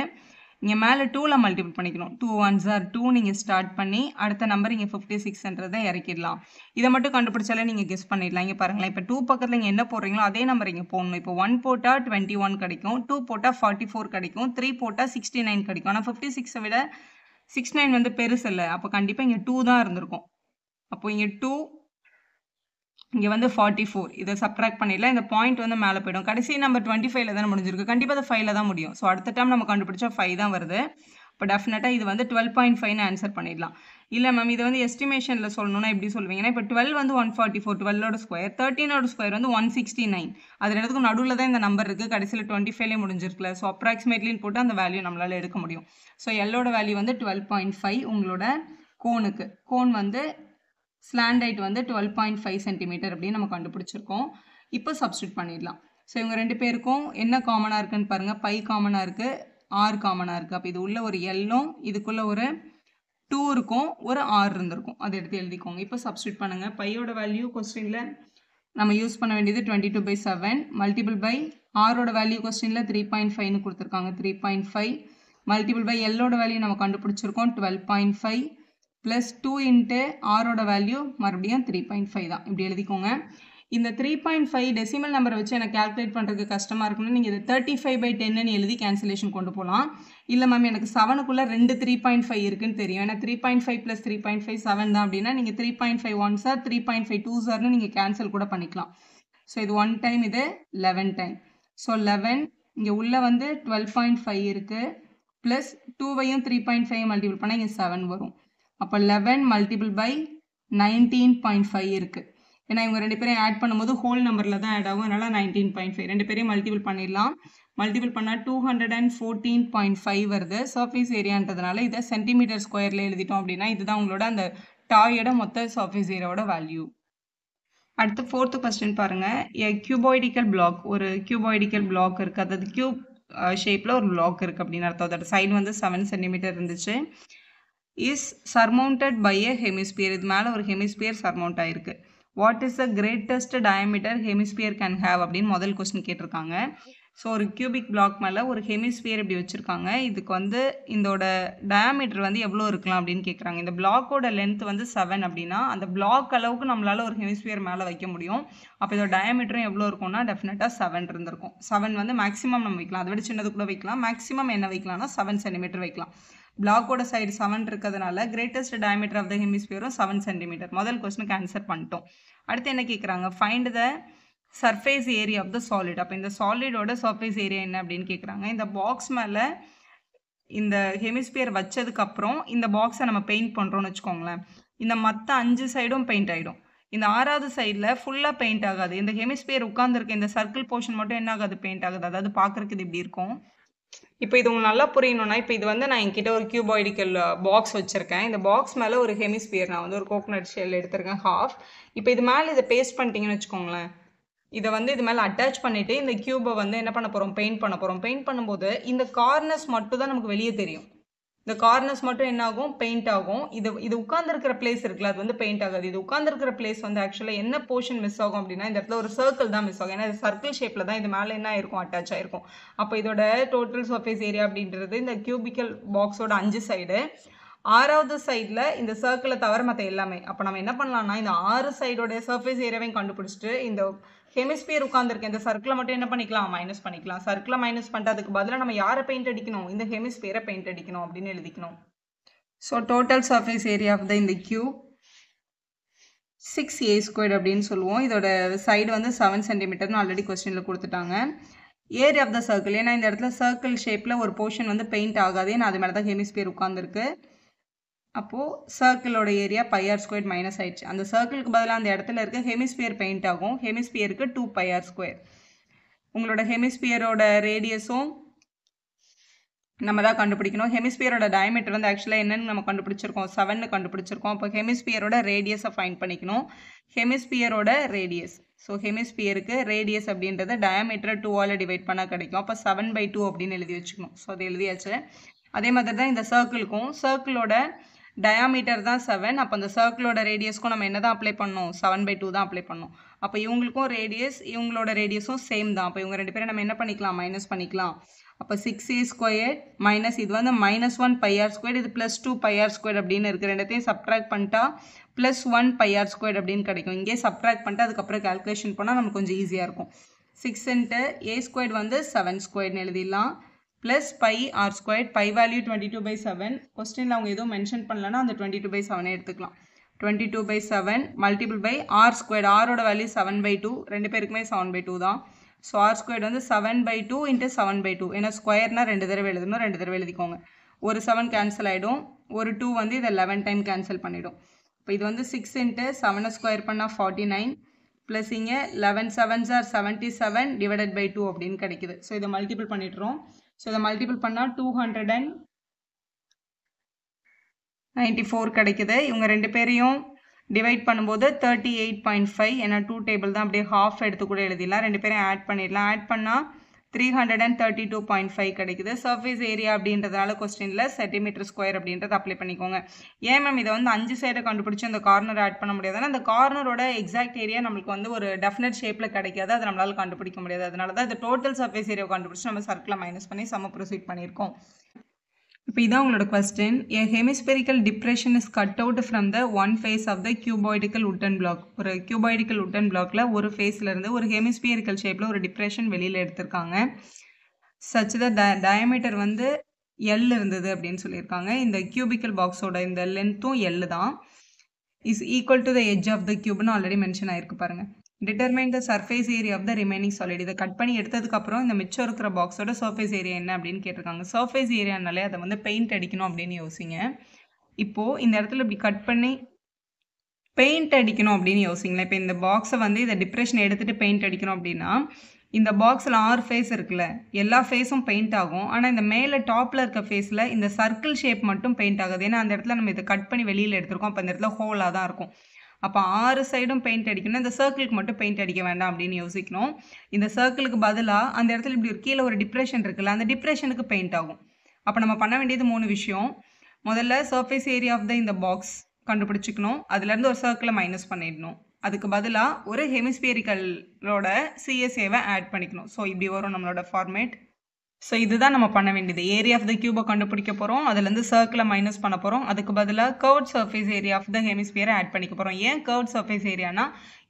இங்கே மேலே 2ல் மல்டிபிள் பண்ணிக்கணும். 2 1s are 2 நீங்கள் ஸ்டார்ட் பண்ணி அடுத்த நம்பர் இங்கே 56ன்றதை இறக்கிடலாம். இதை மட்டும் கண்டுபிடிச்சாலே நீங்கள் கெஸ் பண்ணிடலாம். இங்கே பாருங்களேன், இப்போ 2 பக்கத்தில் இங்கே என்ன போடுறீங்களோ அதே நம்பர் இங்கே போடணும். இப்போ 1 போட்டால் 21 கிடைக்கும், 2 போட்டால் 44 கிடைக்கும், 3 போட்டால் 69 கிடைக்கும். ஆனால் 56 விட 69 வந்து பெருசு இல்லை. அப்போ கண்டிப்பாக இங்கே 2 தான் இருந்திருக்கும். அப்போ இங்கே 2 இங்கே வந்து 44. இதை சப்ட்ராக்ட் பண்ணிடலாம். இந்த பாயிண்ட் வந்து மேலே போயிடும். கடைசி நம்பர் 25ல் தானே முடிஞ்சிருக்கு. கண்டிப்பாக அது 5ல் தான் முடியும். ஸோ அடுத்த டைம் நம்ம கண்டுபிடிச்சா 5 தான் வருது. இப்போ டெஃபினட்டாக இது வந்து 12.5ன்னு ஆன்சர் பண்ணிடலாம். இல்லை மேம் இது வந்து எஸ்டிமேஷனில் சொல்லணும்னா எப்படி சொல்லுவீங்கன்னா, இப்போ 12 வந்து 144, 12ஓட ஸ்கொயர், 13ஓட ஸ்கொயர் வந்து 169. அது ரெண்டுத்துக்கும் நடுவில் தான் இந்த நம்பர் இருக்குது. கடைசியில் 25லே முடிஞ்சிருக்குல்ல. ஸோ அப்ராக்சிமேட்லின்னு போட்டு அந்த வேல்யூ நம்மளால் எடுக்க முடியும். ஸோ எல்லோட வேல்யூ வந்து 12.5. உங்களோட கோனுக்கு கோன் வந்து ஸ்லாண்ட் ஹைட் வந்து 12.5 சென்டிமீட்டர் அப்படின்னு நம்ம கண்டுபிடிச்சிருக்கோம். இப்போ சப்ஸ்டியூட் பண்ணிடலாம். ஸோ இவங்க ரெண்டு பேருக்கும் என்ன காமனாக இருக்குன்னு பாருங்கள். பை காமனாக இருக்குது, ஆர் காமனாக இருக்குது. அப்போ இது உள்ள ஒரு எல்லும் இதுக்குள்ளே ஒரு 2 இருக்கும், ஒரு ஆர் இருந்திருக்கும். அதை எடுத்து எழுதிக்கோங்க. இப்போ சப்ஸ்டியூட் பண்ணுங்கள். பையோட வேல்யூ கொஸ்டினில் நம்ம யூஸ் பண்ண வேண்டியது 22/7 மல்டிபிள் பை ஆரோட வேல்யூ கொஸ்டினில் 3.5ன்னு கொடுத்துருக்காங்க. 3.5 மல்டிபிள் பை எல்லோட வேல்யூ நம்ம கண்டுபிடிச்சிருக்கோம் 12.5 ப்ளஸ் 2 இன்ட்டு ஆரோட வேல்யூ மறுபடியும் 3.5 தான். இப்படி எழுதிக்கோங்க. இந்த 3.5 டெசிமல் நம்பரை வச்சு எனக்கு கால்குலேட் பண்ணுறதுக்கு கஷ்டமாக இருக்குன்னு நீங்கள் இதை 35/10ன்னு எழுதி கேன்சலேஷன் கொண்டு போகலாம். இல்லை மேம் எனக்கு 7க்குள்ளே 2 3.5 இருக்குன்னு தெரியும். ஏன்னா 3.5 + 3.5 7 தான் அப்படின்னா நீங்கள் 3.5 1s are 3.5 2s are நீங்கள் கேன்சல் கூட பண்ணிக்கலாம். ஸோ இது 1 டைம், இது 11 டைம். ஸோ 11 இங்கே உள்ளே வந்து 12.5 இருக்குது, ப்ளஸ் 2வையும் 3.5 மல்டிபிள் பண்ணால் இங்கே 7 வரும். அப்போ 11 மல்டிபிள் பை 19.5 இருக்குது. ஏன்னா இவங்க ரெண்டு பேரையும் ஆட் பண்ணும்போது ஹோல் நம்பரில் தான் ஆட் ஆகும். அதனால் 19.5 ரெண்டு பேரையும் மல்டிபிள் பண்ணிடலாம். மல்டிபிள் பண்ணால் 214.5 வருது. சர்ஃபேஸ் ஏரியான்றதுனால இதை சென்டிமீட்டர் ஸ்கொயரில் எழுதிட்டோம் அப்படின்னா இதுதான் உங்களோட அந்த டாயோட மொத்த சர்ஃபேஸ் ஏரியாவோட வேல்யூ. அடுத்து 4th கொஸ்டின் பாருங்கள். கியூபாய்டிக்கல் பிளாக், ஒரு கியூபாய்டிக்கல் பிளாக் இருக்குது, அதாவது கியூப் ஷேப்பில் ஒரு பிளாக் இருக்குது அப்படின்னு அர்த்தம். அதோட சைடு வந்து 7 சென்டிமீட்டர் இருந்துச்சு. Is surmounted by a hemisphere. இது மேலே ஒரு ஹெமிஸ்பியர் சர்மவுண்ட் ஆயிருக்கு. What is the greatest diameter hemisphere can have அப்படின்னு முதல் கொஸ்டின் கேட்டிருக்காங்க. ஸோ ஒரு கியூபிக் பிளாக் மேலே ஒரு ஹெமிஸ்பியர் இப்படி வச்சுருக்காங்க. இதுக்கு வந்து இதோட டயாமீட்டர் வந்து எவ்வளோ இருக்கலாம் அப்படின்னு கேட்குறாங்க. இந்த பிளாக்கோட லென்த் வந்து 7 அப்படின்னா அந்த பிளாக் அளவுக்கு நம்மளால் ஒரு ஹெமிஸ்பியர் மேலே வைக்க முடியும். அப்போ இதோட டயாமீட்டரும் எவ்வளோ இருக்கும்னா டெஃபினட்டாக 7 இருந்திருக்கும். 7 வந்து மேக்ஸிமம் நம்ம வைக்கலாம், அதை விட சின்னது கூட வைக்கலாம். மேக்ஸிமம் என்ன வைக்கலாம்னா 7 சென்டிமீட்டர் வைக்கலாம். பிளாக்கோட சைடு 7 இருக்கிறதுனால கிரேட்டஸ்ட் டயாமீட்டர் ஆஃப் த ஹெமிஸ்பியரும் 7 சென்டிமீட்டர். முதல் கொஸ்டினுக்கு ஆன்சர் பண்ணிட்டோம். அடுத்து என்ன கேட்குறாங்க, find the surface area of the solid. அப்போ இந்த சாலிடோட சர்ஃபேஸ் ஏரியா என்ன அப்படின்னு கேட்குறாங்க. இந்த பாக்ஸ் மேலே இந்த ஹெமிஸ்பியர் வச்சதுக்கப்புறம் இந்த பாக்ஸை நம்ம பெயிண்ட் பண்ணுறோன்னு வச்சுக்கோங்களேன். இந்த மற்ற 5 சைடும் பெயிண்ட் ஆகிடும். இந்த 6வது சைடில் ஃபுல்லாக பெயிண்ட் ஆகாது. இந்த ஹெமிஸ்பியர் உட்காந்துருக்க இந்த சர்க்கிள் போர்ஷன் மட்டும் என்ன ஆகாது, பெயிண்ட் ஆகுது. அதாவது பார்க்குறதுக்கு இது இப்படி இருக்கும். இப்போ இது உங்களுக்கு நல்லா புரியணும்னா, இப்போ இது வந்து நான் என்கிட்ட ஒரு கியூபாய்டிக்கல் பாக்ஸ் வச்சுருக்கேன். இந்த பாக்ஸ் மேலே ஒரு ஹெமிஸ்பியர் நான் வந்து ஒரு கோகனட் ஷெல் எடுத்திருக்கேன் ஹாஃப். இப்போ இது மேலே இதை பேஸ்ட் பண்ணிட்டீங்கன்னு வச்சுக்கோங்களேன். இதை வந்து இது மேலே அட்டாச் பண்ணிவிட்டு இந்த கியூபை வந்து என்ன பண்ண போகிறோம், பெயிண்ட் பண்ண போகிறோம். பெயிண்ட் பண்ணும்போது இந்த கார்னர்ஸ் மட்டும் தான் நமக்கு வெளியே தெரியும். இந்த கார்னர்ஸ் மட்டும் என்ன ஆகும், பெயிண்ட் ஆகும். இது உட்கார்ந்துருக்கிற பிளேஸ் இருக்குல்ல, அது வந்து பெயிண்ட் ஆகாது. இது உட்கார்ந்துருக்கிற பிளேஸ் வந்து ஆக்சுவலாக என்ன போர்ஷன் மிஸ் ஆகும் அப்படின்னா, இந்த இடத்துல ஒரு சர்க்கிள் தான் மிஸ் ஆகும். ஏன்னா இது சர்க்கிள் ஷேப்பில் தான் இது மேலே என்ன ஆயிருக்கும், அட்டாச் ஆயிருக்கும். அப்போ இதோட டோட்டல் சர்ஃபேஸ் ஏரியா அப்படின்றது இந்த கியூபிக்கல் பாக்ஸோட 5 சைடு, 6வது சைடில் இந்த சர்க்கிளை தவிர மற்ற எல்லாமே. அப்போ நம்ம என்ன பண்ணலாம்னா, இந்த 6 சைடோட சர்ஃபேஸ் ஏரியாவையும் கண்டுபிடிச்சிட்டு இந்த ஹெமிஸ்பியர் உட்காந்துருக்க இந்த சர்க்கிளை மட்டும் என்ன பண்ணிக்கலாம், மைனஸ் பண்ணிக்கலாம். சர்க்கிளை மைனஸ் பண்ணுறதுக்கு பதிலாக நம்ம யாரை பெயிண்ட் அடிக்கணும், இந்த ஹெமிஸ்பியரை பெயிண்ட் அடிக்கணும் அப்படின்னு எழுதிக்கணும். So total surface area of the இந்த கியூப் 6a² அப்படின்னு சொல்லுவோம். இதோட சைடு வந்து 7 சென்டிமீட்டர்னு ஆல்ரெடி கொஸ்டினில் கொடுத்துட்டாங்க. ஏரியா ஆஃப் த சர்க்கிள், ஏன்னா இந்த இடத்துல சர்க்கிள் ஷேப்பில் ஒரு போர்ஷன் வந்து பெயிண்ட் ஆகாது, ஏன்னா அது மேலே தான் ஹெமிஸ்பியர் உட்காந்துருக்கு. அப்போது சர்க்கிளோட ஏரியா πr² மைனஸ் ஆயிடுச்சு. அந்த சர்க்கிளுக்கு பதிலாக அந்த இடத்துல இருக்க ஹெமிஸ்பியர் பெயிண்ட் ஆகும். ஹெமிஸ்பியருக்கு 2πr². உங்களோட ஹெமிஸ்பியரோட ரேடியஸும் நம்ம தான் கண்டுபிடிக்கணும். ஹெமிஸ்பியரோட டயமீட்டர் வந்து ஆக்சுவலாக என்னென்னு நம்ம கண்டுபிடிச்சிருக்கோம், 7 கண்டுபிடிச்சிருக்கோம். அப்போ ஹெமிஸ்பியரோட ரேடியஸை ஃபைண்ட் பண்ணிக்கணும். ஹெமிஸ்பியரோட ரேடியஸ், ஸோ ஹெமிஸ்பியருக்கு ரேடியஸ் அப்படின்றது டயாமீட்டரை 2ஆல் டிவைட் பண்ணால் கிடைக்கும். அப்போ 7/2 அப்படின்னு எழுதி வச்சுக்கணும். ஸோ அது எழுதியாச்சு. அதே மாதிரி தான் இந்த சர்க்கிளுக்கும், சர்க்கிளோட டயாமீட்டர் தான் 7. அப்போ அந்த சர்க்கிளோட ரேடியஸ்க்கும் நம்ம என்ன தான் அப்ளை பண்ணணும், 7/2 தான் அப்ளை பண்ணணும். அப்போ இவங்களுக்கும் ரேடியஸ், இவங்களோட ரேடியஸும் சேம் தான். அப்போ இவங்க 2 பேரும் நம்ம என்ன பண்ணிக்கலாம், மைனஸ் பண்ணிக்கலாம். அப்போ 6a² மைனஸ் இது வந்து -1πr², இது +2πr² அப்படின்னு இருக்குது. ரெண்டுத்தையும் சப்ட்ராக்ட் பண்ணிட்டா +1πr² அப்படின்னு கிடைக்கும். இங்கே சப்ட்ராக்ட் பண்ணிட்டு அதுக்கப்புறம் கால்குலேஷன் பண்ணால் நமக்கு கொஞ்சம் ஈஸியாக இருக்கும். 6 × a² வந்து 7² எழுதிடலாம். Plus πr², pi value 22/7. கொஸ்டினில் அவங்க எதுவும் மென்ஷன் பண்ணலன்னா அந்த 22/7 எடுத்துக்கலாம். 22/7 மல்டிபிள் பை r², ஆரோட வேல்யூ 7/2, 2 பேருக்குமே 7/2 தான். ஸோ r² வந்து 7/2 × 7/2. ஏன்னா ஸ்கொயர்னா 2 தடவை எழுதணும், 2 தடவை எழுதிக்கோங்க. ஒரு 7 கேன்சல் ஆகிடும், ஒரு 2 வந்து இதை 11 டைம் கேன்சல் பண்ணிவிடும். இப்போ இது வந்து 6 × 7² பண்ணால் 49, ப்ளஸ் இங்கே 11 7s are 77 டிவைடட் பை 2 அப்படின்னு கிடைக்குது. ஸோ இதை மல்டிபிள் பண்ணிட்டுறோம். ஸோ இதை மல்டிபிள் பண்ணால் 294 கிடைக்குது. இவங்க 2 பேரையும் டிவைட் பண்ணும்போது 38.5, ஏன்னா 2 டேபிள் தான், அப்படியே ஹாஃப் எடுத்து கூட எழுதிடலாம். 2 பேரையும் ஆட் பண்ணிடலாம். ஆட் பண்ணால் 332.5 கிடைக்குது. சர்ஃபேஸ் ஏரியா அப்படின்றதுனால கொஸ்டினில் சென்டிமீட்டர்² அப்படின்றது அப்ளை பண்ணிக்கோங்க. ஏன் மேம் இதை வந்து 5 சைடை கண்டுபிடிச்சி அந்த கார்னர் ஆட் பண்ண முடியாதுன்னா, அந்த கார்னரோட எக்ஸாக்ட் ஏரியா நம்மளுக்கு வந்து ஒரு டெஃபினட் ஷேப்பில் கிடைக்காது, அதை நம்மளால் கண்டுபிடிக்க முடியாது. அதனால தான் இந்த டோட்டல் சர்ஃபேஸ் ஏரியாவை கண்டுபிடிச்சி நம்ம சர்க்கிளை மைனஸ் பண்ணி சம ப்ரொசீட் பண்ணியிருக்கோம். இப்போ இதான் உங்களோட question. A hemispherical depression is cut out from the one face of the cuboidal wooden block. ஒரு cuboidal wooden blockல ஒரு ஃபேஸ்ல இருந்து ஒரு ஹெமிஸ்பியரிக்கல் ஷேப்ல ஒரு டிப்ரெஷன் வெளியில எடுத்திருக்காங்க. such that diameter வந்து L இருந்தது அப்படின்னு சொல்லியிருக்காங்க. இந்த கியூபிக்கல் பாக்ஸோட இந்த லென்த்தும் L தான். is equal to the edge of the cube னு ஆல்ரெடி மென்ஷன் ஆயிருக்கு பாருங்க. Determine the surface area of the remaining solid. இதை கட் பண்ணி எடுத்ததுக்கப்புறம் இந்த மிச்சம் இருக்கிற பாக்ஸோட சர்ஃபேஸ் ஏரியா என்ன அப்படின்னு கேட்டிருக்காங்க. சர்ஃபேஸ் ஏரியானாலே அதை வந்து பெயிண்ட் அடிக்கணும் அப்படின்னு யோசிங்க. இப்போது இந்த இடத்துல இப்படி கட் பண்ணி பெயிண்ட் அடிக்கணும் அப்படின்னு யோசிங்களேன். இப்போ இந்த பாக்ஸை வந்து இதை டிப்ரெஷன் எடுத்துகிட்டு பெயிண்ட் அடிக்கணும் அப்படின்னா, இந்த பாக்ஸில் 6 ஃபேஸ் இருக்குல்ல, எல்லா ஃபேஸும் பெயிண்ட் ஆகும். ஆனால் இந்த மேலே டாப்பில் இருக்க ஃபேஸில் இந்த சர்க்கிள் ஷேப் மட்டும் பெயிண்ட் ஆகுது. ஏன்னா அந்த இடத்துல நம்ம இதை கட் பண்ணி வெளியில் எடுத்திருக்கோம். அப்போ அந்த இடத்துல ஹோலாக தான் இருக்கும். அப்போ 6 சைடும் பெயிண்ட் அடிக்கணும், இந்த சர்க்கிளுக்கு மட்டும் பெயிண்ட் அடிக்க வேண்டாம் அப்படின்னு யோசிக்கணும். இந்த சர்க்கிளுக்கு பதிலாக அந்த இடத்துல இப்படி ஒரு கீழே ஒரு டிப்ரெஷன் இருக்குல்ல, அந்த டிப்ரெஷனுக்கு பெயிண்ட் ஆகும். அப்போ நம்ம பண்ண வேண்டியது 3 விஷயம். முதல்ல சர்ஃபேஸ் ஏரியா ஆஃப் த இந்த பாக்ஸ் கண்டுபிடிச்சிக்கணும், அதுலேருந்து ஒரு சர்க்கிளை மைனஸ் பண்ணிடணும். அதுக்கு பதிலாக ஒரு ஹெமிஸ்பியரிக்கலோட சிஎஸ்ஏவை ஆட் பண்ணிக்கணும். ஸோ இப்படி வரும் நம்மளோட ஃபார்மேட். ஸோ இதுதான் நம்ம பண்ண வேண்டியது. ஏரியா ஆஃப் த கியூபை கண்டுபிடிக்க போகிறோம், அதுலேருந்து சர்க்கிளை மைனஸ் பண்ண போகிறோம். அதுக்கு பதிலாக curved surface area of the ஹெமிஸ்பியரை ஆட் பண்ணிக்க போகிறோம். ஏன் கர்வ்ட் சர்ஃபேஸ் ஏரியானா,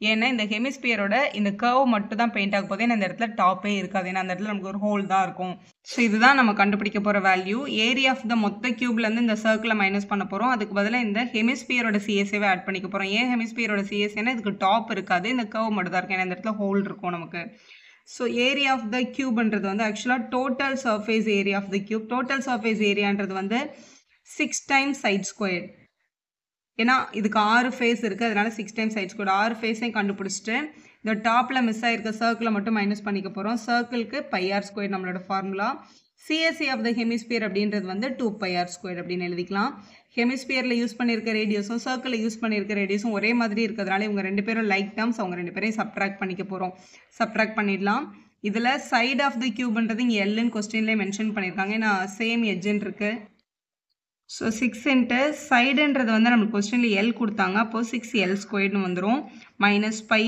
ஏன்னா இந்த ஹெமிஸ்பியரோட இந்த கர்வ் மட்டும் தான் பெயிண்ட் ஆக போகுது. ஏன்னா இந்த இடத்துல டாப்பே இருக்காது, ஏன்னா அந்த இடத்துல நமக்கு ஒரு ஹோல் தான் இருக்கும். ஸோ இதுதான் நம்ம கண்டுபிடிக்க போகிற வேல்யூ. ஏரியா ஆஃப் த மொத்த கியூப்லேருந்து இந்த சர்க்கிளை மைனஸ் பண்ண போகிறோம். அதுக்கு பதிலாக இந்த ஹெமிஸ்பியரோட சிஎஸ்ஏவை ஆட் பண்ணிக்க போகிறோம். ஏன் ஹெமிஸ்பியரோட சிஎஸ்ஏன்னா இதுக்கு டாப் இருக்காது, இந்த கர்வ் மட்டும் தான் இருக்கும், ஏன்னா இந்த இடத்துல ஹோல் இருக்கும் நமக்கு. ஸோ ஏரியா ஆஃப் த கியூப்ன்றது வந்து ஆக்சுவலாக total surface area of the cube. Total surface ஏரியான்றது வந்து 6 டைம்ஸ் சைட் ஸ்கொயர். ஏன்னா இதுக்கு 6 ஃபேஸ் இருக்குது, அதனால 6 டைம்ஸ் சைட் ஸ்கொயர். 6 ஃபேஸையும் கண்டுபிடிச்சிட்டு இந்த டாப்பில் மிஸ் ஆகிருக்க சர்க்கிளை மட்டும் மைனஸ் பண்ணிக்க போகிறோம். சர்க்கிளுக்கு πr ஸ்கொயர் நம்மளோட formula. CSA of the hemisphere அப்படின்றது வந்து 2πr ஸ்கொயர் அப்படின்னு எழுதிக்கலாம். ஹெமிஸ்பியரில் யூஸ் பண்ணியிருக்க ரேடியஸும் சர்க்கிளில் யூஸ் பண்ணியிருக்க ரேடியஸும் ஒரே மாதிரி இருக்கிறதுனால இவங்க ரெண்டு பேரும் லைக் டேர்ம்ஸ், அவங்க ரெண்டு பேரையும் சப்ட்ராக்ட் பண்ணிக்க போகிறோம். சப்ட்ராக்ட் பண்ணிடலாம். இதில் சைட் ஆஃப் த கியூப்ன்றது இங்கே எல்லுன்னு கொஸ்டின்லேயே மென்ஷன் பண்ணியிருக்காங்க, ஏன்னா சேம் எட்ஜுன்னு இருக்குது. ஸோ 6 இன்ட்டு சைடுன்றது வந்து நம்மளுக்கு கொஸ்டினில் எல் கொடுத்தாங்க, அப்போது 6l ஸ்கொயர்னு வந்துடும். மைனஸ் பை,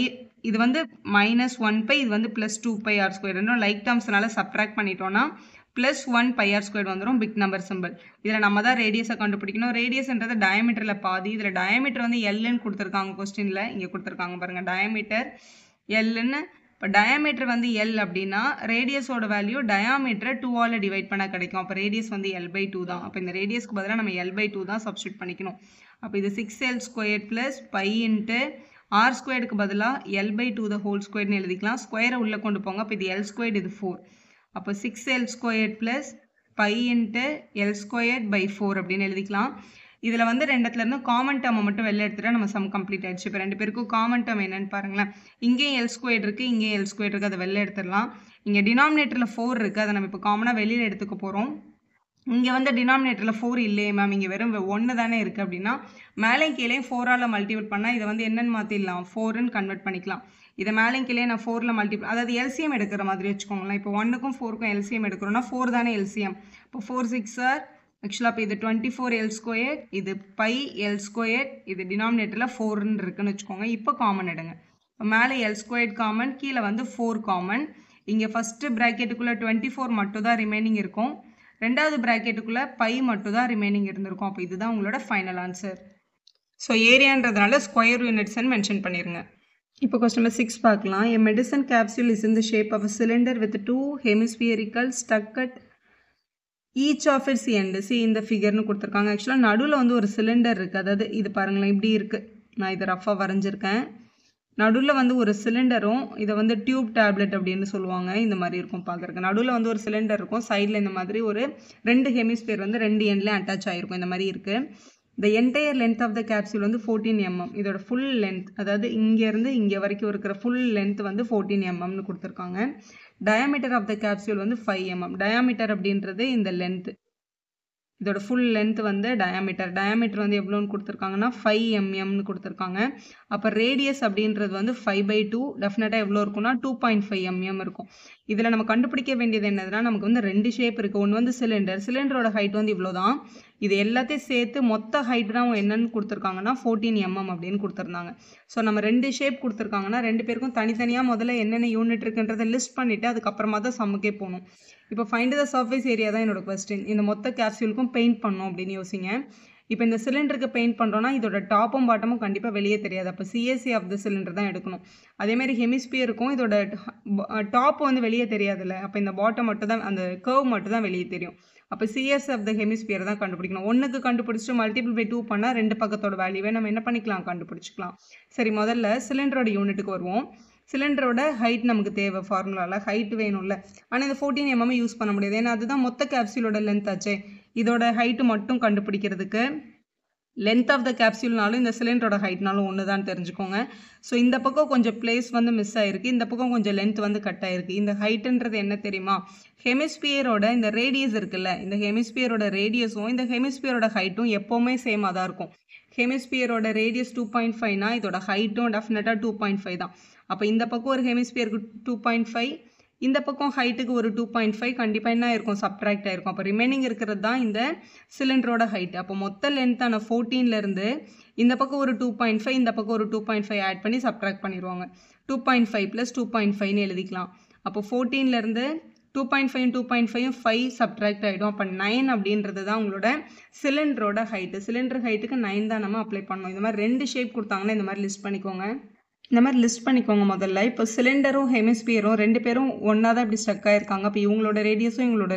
இது வந்து -1π, இது வந்து +2πr ஸ்கொயர். ரெண்டும் லைக் டேர்ம்ஸ்னால சப்ட்ராக்ட் பண்ணிட்டோன்னா +1πr ஸ்கொயர் வந்துடும், பிக் நம்பர் சிம்பிள். இதில் நம்ம தான் ரேடியஸை கண்டுபிடிக்கணும். ரேடியஸ்ன்றது டயமீட்டரில் பாதி. இதில் டயமீட்டர் வந்து எல்லுன்னு கொடுத்துருக்காங்க கொஸ்டினில், இங்கே கொடுத்துருக்காங்க பாருங்கள் டயமீட்டர் எல்லுன்னு. இப்போ டயாமீட்டர் வந்து எல் அப்படின்னா ரேடியஸோட வேல்யூ டயாமீட்டரை 2ஆல் டிவைட் பண்ணால் கிடைக்கும். அப்போ ரேடியஸ் வந்து l/2 தான். அப்போ இந்த ரேடியஸ்க்கு பதிலாக நம்ம l/2 தான் சப்ஸ்டியூட் பண்ணிக்கணும். அப்போ இது 6l square plus π into r ஸ்கொயருக்கு பதிலாக l/2 த ஹோல் ஸ்கொயர்னு எழுதிக்கலாம். ஸ்கொயரை உள்ளே கொண்டு போங்க. அப்போ இது l ஸ்கொயர், இது 4. அப்போ 6l square plus π into l square by 4 அப்படின்னு எழுதிக்கலாம். இதில் வந்து ரெண்டுத்துலேருந்து காமன் டேர்மை மட்டும் வெளில எடுத்துகிட்டா நம்ம சம் கம்ப்ளீட் ஆகிடுச்சு. இப்போ ரெண்டு பேருக்கும் காமன் டேர்ம் என்னன்னு பாருங்களேன். இங்கேயும் எல் ஸ்கொயர் இருக்குது, இங்கேயும் எல் ஸ்கொயர் இருக்குது, அதை வெளில எடுத்துடலாம். இங்கே டினாமினேட்டரில் 4 இருக்குது, அதை நம்ம இப்போ காமனாக வெளியில் எடுத்துக்க போகிறோம். இங்கே வந்து டினாமினேட்டரில் 4 இல்லையே மேம், இங்கே வெறும் 1 தானே இருக்குது அப்படின்னா மேலே கீழே 4ஆல் மல்டிபிள் பண்ணால் இதை வந்து என்னென்னு மாற்றிடலாம், 4ன்னு கன்வெர்ட் பண்ணிக்கலாம். இதை மேலே கீழே நான் 4ல் மல்டிபிள், அதாவது எல்சிஎம் எடுக்கிற மாதிரி வச்சுக்கோங்களேன். இப்போ 1க்கும் 4க்கும் எல்சிஎம் எடுக்கிறோன்னா 4 தானே எல்சிஎம். இப்போ 4 6 ஆர் ஆக்சுவலாக இப்போ இது 24l ஸ்கொயர், இது πl ஸ்கொயர், இது டினாமினேட்டரில் 4ன்னு இருக்குன்னு வச்சுக்கோங்க. இப்போ காமன் எடுங்க. இப்போ மேலே l ஸ்கொயர் காமன், கீழே வந்து 4 காமன். இங்கே ஃபஸ்ட்டு ப்ராக்கெட்டுக்குள்ளே 24 மட்டும் தான் ரிமைனிங் இருக்கும், ரெண்டாவது ப்ராக்கெட்டுக்குள்ளே π மட்டும் தான் ரிமைனிங் இருந்திருக்கும். அப்போ இதுதான் உங்களோட ஃபைனல் ஆன்சர். ஸோ ஏரியான்றதுனால ஸ்கொயர் யூனிட்ஸ்ன்னு மென்ஷன் பண்ணிடுங்க. இப்போ கொஸ்டின் நம்பர் 6 பார்க்கலாம். A medicine capsule is in the shape of a cylinder with 2 hemispherical stuck at each of its end. See இந்த ஃபிகர்னு கொடுத்துருக்காங்க. ஆக்சுவலாக நடுவில் வந்து ஒரு சிலிண்டர் இருக்குது, அதாவது இது பாருங்களேன் இப்படி இருக்குது. நான் இதை ரஃபாக வரைஞ்சிருக்கேன். நடுவில் வந்து ஒரு சிலிண்டரும், இதை வந்து டியூப் டேப்லெட் அப்படின்னு சொல்லுவாங்க, இந்த மாதிரி இருக்கும் பார்க்குறக்கு. நடுவில் வந்து ஒரு சிலிண்டர் இருக்கும், சைடில் இந்த மாதிரி ஒரு 2 ஹெமிஸ்பியர் வந்து 2 எண்ட்லேயும் அட்டாச் ஆகிருக்கும், இந்த மாதிரி இருக்குது. The entire length of the capsule வந்து 14 mm. இதோட ஃபுல் லென்த், அதாவது இங்கேருந்து இங்கே வரைக்கும் இருக்கிற ஃபுல் லென்த் வந்து 14 mmன்னு கொடுத்துருக்காங்க. diameter of the capsule வந்து 5 mm. diameter அப்படின்றது இந்த லென்த், இதோட ஃபுல் லென்த் வந்து டயாமீட்டர் வந்து எவ்வளோன்னு கொடுத்துருக்காங்கன்னா 5 mmன்னு கொடுத்துருக்காங்க. அப்போ ரேடியஸ் அப்படின்றது வந்து 5/2, டெஃபினட்டாக எவ்வளோ இருக்குன்னா 2.5 mm இருக்கும். இதில் நம்ம கண்டுபிடிக்க வேண்டியது என்னதுன்னா, நமக்கு வந்து 2 ஷேப் இருக்குது. ஒன்று வந்து சிலிண்டரோட ஹைட் வந்து இவ்வளோ தான். இது எல்லாத்தையும் சேர்த்து மொத்த ஹைட் தான் என்னன்னு கொடுத்துருக்காங்கன்னா 14 mm அப்படின்னு கொடுத்துருந்தாங்க. ஸோ நம்ம 2 ஷேப் கொடுத்துருக்காங்கன்னா 2 பேருக்கும் தனித்தனியாக முதல்ல என்னென்ன யூனிட் இருக்குன்றதை லிஸ்ட் பண்ணிவிட்டு அதுக்கப்புறமா தான் சம்முக்கே போகணும். இப்போ ஃபைண்ட் த சர்ஃபேஸ் ஏரியா தான் என்னோட கொஸ்டின். இந்த மொத்த கேப்சூலுக்கும் பெயிண்ட் பண்ணணும் அப்படின்னு யோசிங்க. இப்போ இந்த சிலிண்டருக்கு பெயிண்ட் பண்ணுறோன்னா இதோட டாப்பும் பாட்டமும் கண்டிப்பாக வெளியே தெரியாது. அப்போ சிஎஸ்சி ஆஃப் த சிலிண்டர் தான் எடுக்கணும். அதேமாதிரி ஹெமிஸ்பியருக்கும் இதோட டாப் வந்து வெளியே தெரியாதுல்ல, அப்போ இந்த பாட்டம் மட்டும் தான், அந்த கர்வ் மட்டும் தான் வெளியே தெரியும். அப்போ சிஎஸ் ஆஃப் த ஹெமிஸ்பியர் தான் கண்டுபிடிக்கணும். ஒன்றுக்கு கண்டுபிடிச்சிட்டு மல்டிபிள் பை 2 பண்ணால் 2 பக்கத்தோட வேல்யூவே நம்ம என்ன பண்ணிக்கலாம், கண்டுபிடிச்சிக்கலாம். சரி, முதல்ல சிலிண்டரோட யூனிட்டுக்கு வருவோம். சிலிண்டரோட ஹைட் நமக்கு தேவை, ஃபார்முலாவில் ஹைட் வேணும்ல. ஆனால் இந்த 14 mm யூஸ் பண்ண முடியாது, ஏன்னா அதுதான் மொத்த கேப்சூலோட லென்த் ஆச்சே. இதோட ஹைட்டு மட்டும் கண்டுபிடிக்கிறதுக்கு லென்த் ஆஃப் த கேப்சூல்னாலும் இந்த சிலிண்டரோட ஹைட்னாலும் ஒன்று தான் தெரிஞ்சுக்கோங்க. ஸோ இந்த பக்கம் கொஞ்சம் பிளேஸ் வந்து மிஸ் ஆகிருக்கு, இந்த பக்கம் கொஞ்சம் லென்த் வந்து கட் ஆகிருக்கு. இந்த ஹைட்டுன்றது என்ன தெரியுமா, ஹெமிஸ்பியரோட இந்த ரேடியஸ் இருக்குல்ல, இந்த ஹெமிஸ்பியரோட ரேடியஸும் இந்த ஹெமிஸ்பியரோட ஹைட்டும் எப்போவுமே சேமாக தான் இருக்கும். ஹெமிஸ்பியரோட ரேடியஸ் 2.5னா இதோட ஹைட்டும் டெஃபினட்டாக 2.5 தான். அப்போ இந்த பக்கம் ஒரு ஹெமிஸ்பியருக்கு 2.5, இந்த பக்கம் ஹைட்டுக்கு ஒரு 2.5 கண்டிப்பாக என்ன இருக்கும், சப்ட்ராக்ட் ஆயிருக்கும். அப்போ ரிமைனிங் இருக்கிறது தான் இந்த சிலிண்டரோட ஹைட். அப்போ மொத்த லென்த்தான 14லேருந்து இந்த பக்கம் ஒரு 2.5 இந்த பக்கம் ஒரு 2.5 ஆட் பண்ணி சப்ட்ராக்ட் பண்ணிடுவாங்க. 2.5 + 2.5ன்னு எழுதிக்கலாம். அப்போ 14லேருந்து 2.5 2.5 5 சப்ட்ராக்ட் ஆகிடும். அப்போ 9 அப்படின்றது தான் உங்களோட சிலிண்டரோட ஹைட்டு. சிலிண்டர் ஹைட்டுக்கு 9 தான் நம்ம அப்ளை பண்ணோம். இந்த மாதிரி 2 ஷேப் கொடுத்தாங்கன்னா இந்த மாதிரி லிஸ்ட் பண்ணிக்கோங்க. முதல்ல இப்போ சிலிண்டரும் ஹெமிஸ்பியரும் 2 பேரும் ஒன்றா தான் இப்படி ஸ்டக் ஆகிருக்காங்க. அப்போ இவங்களோட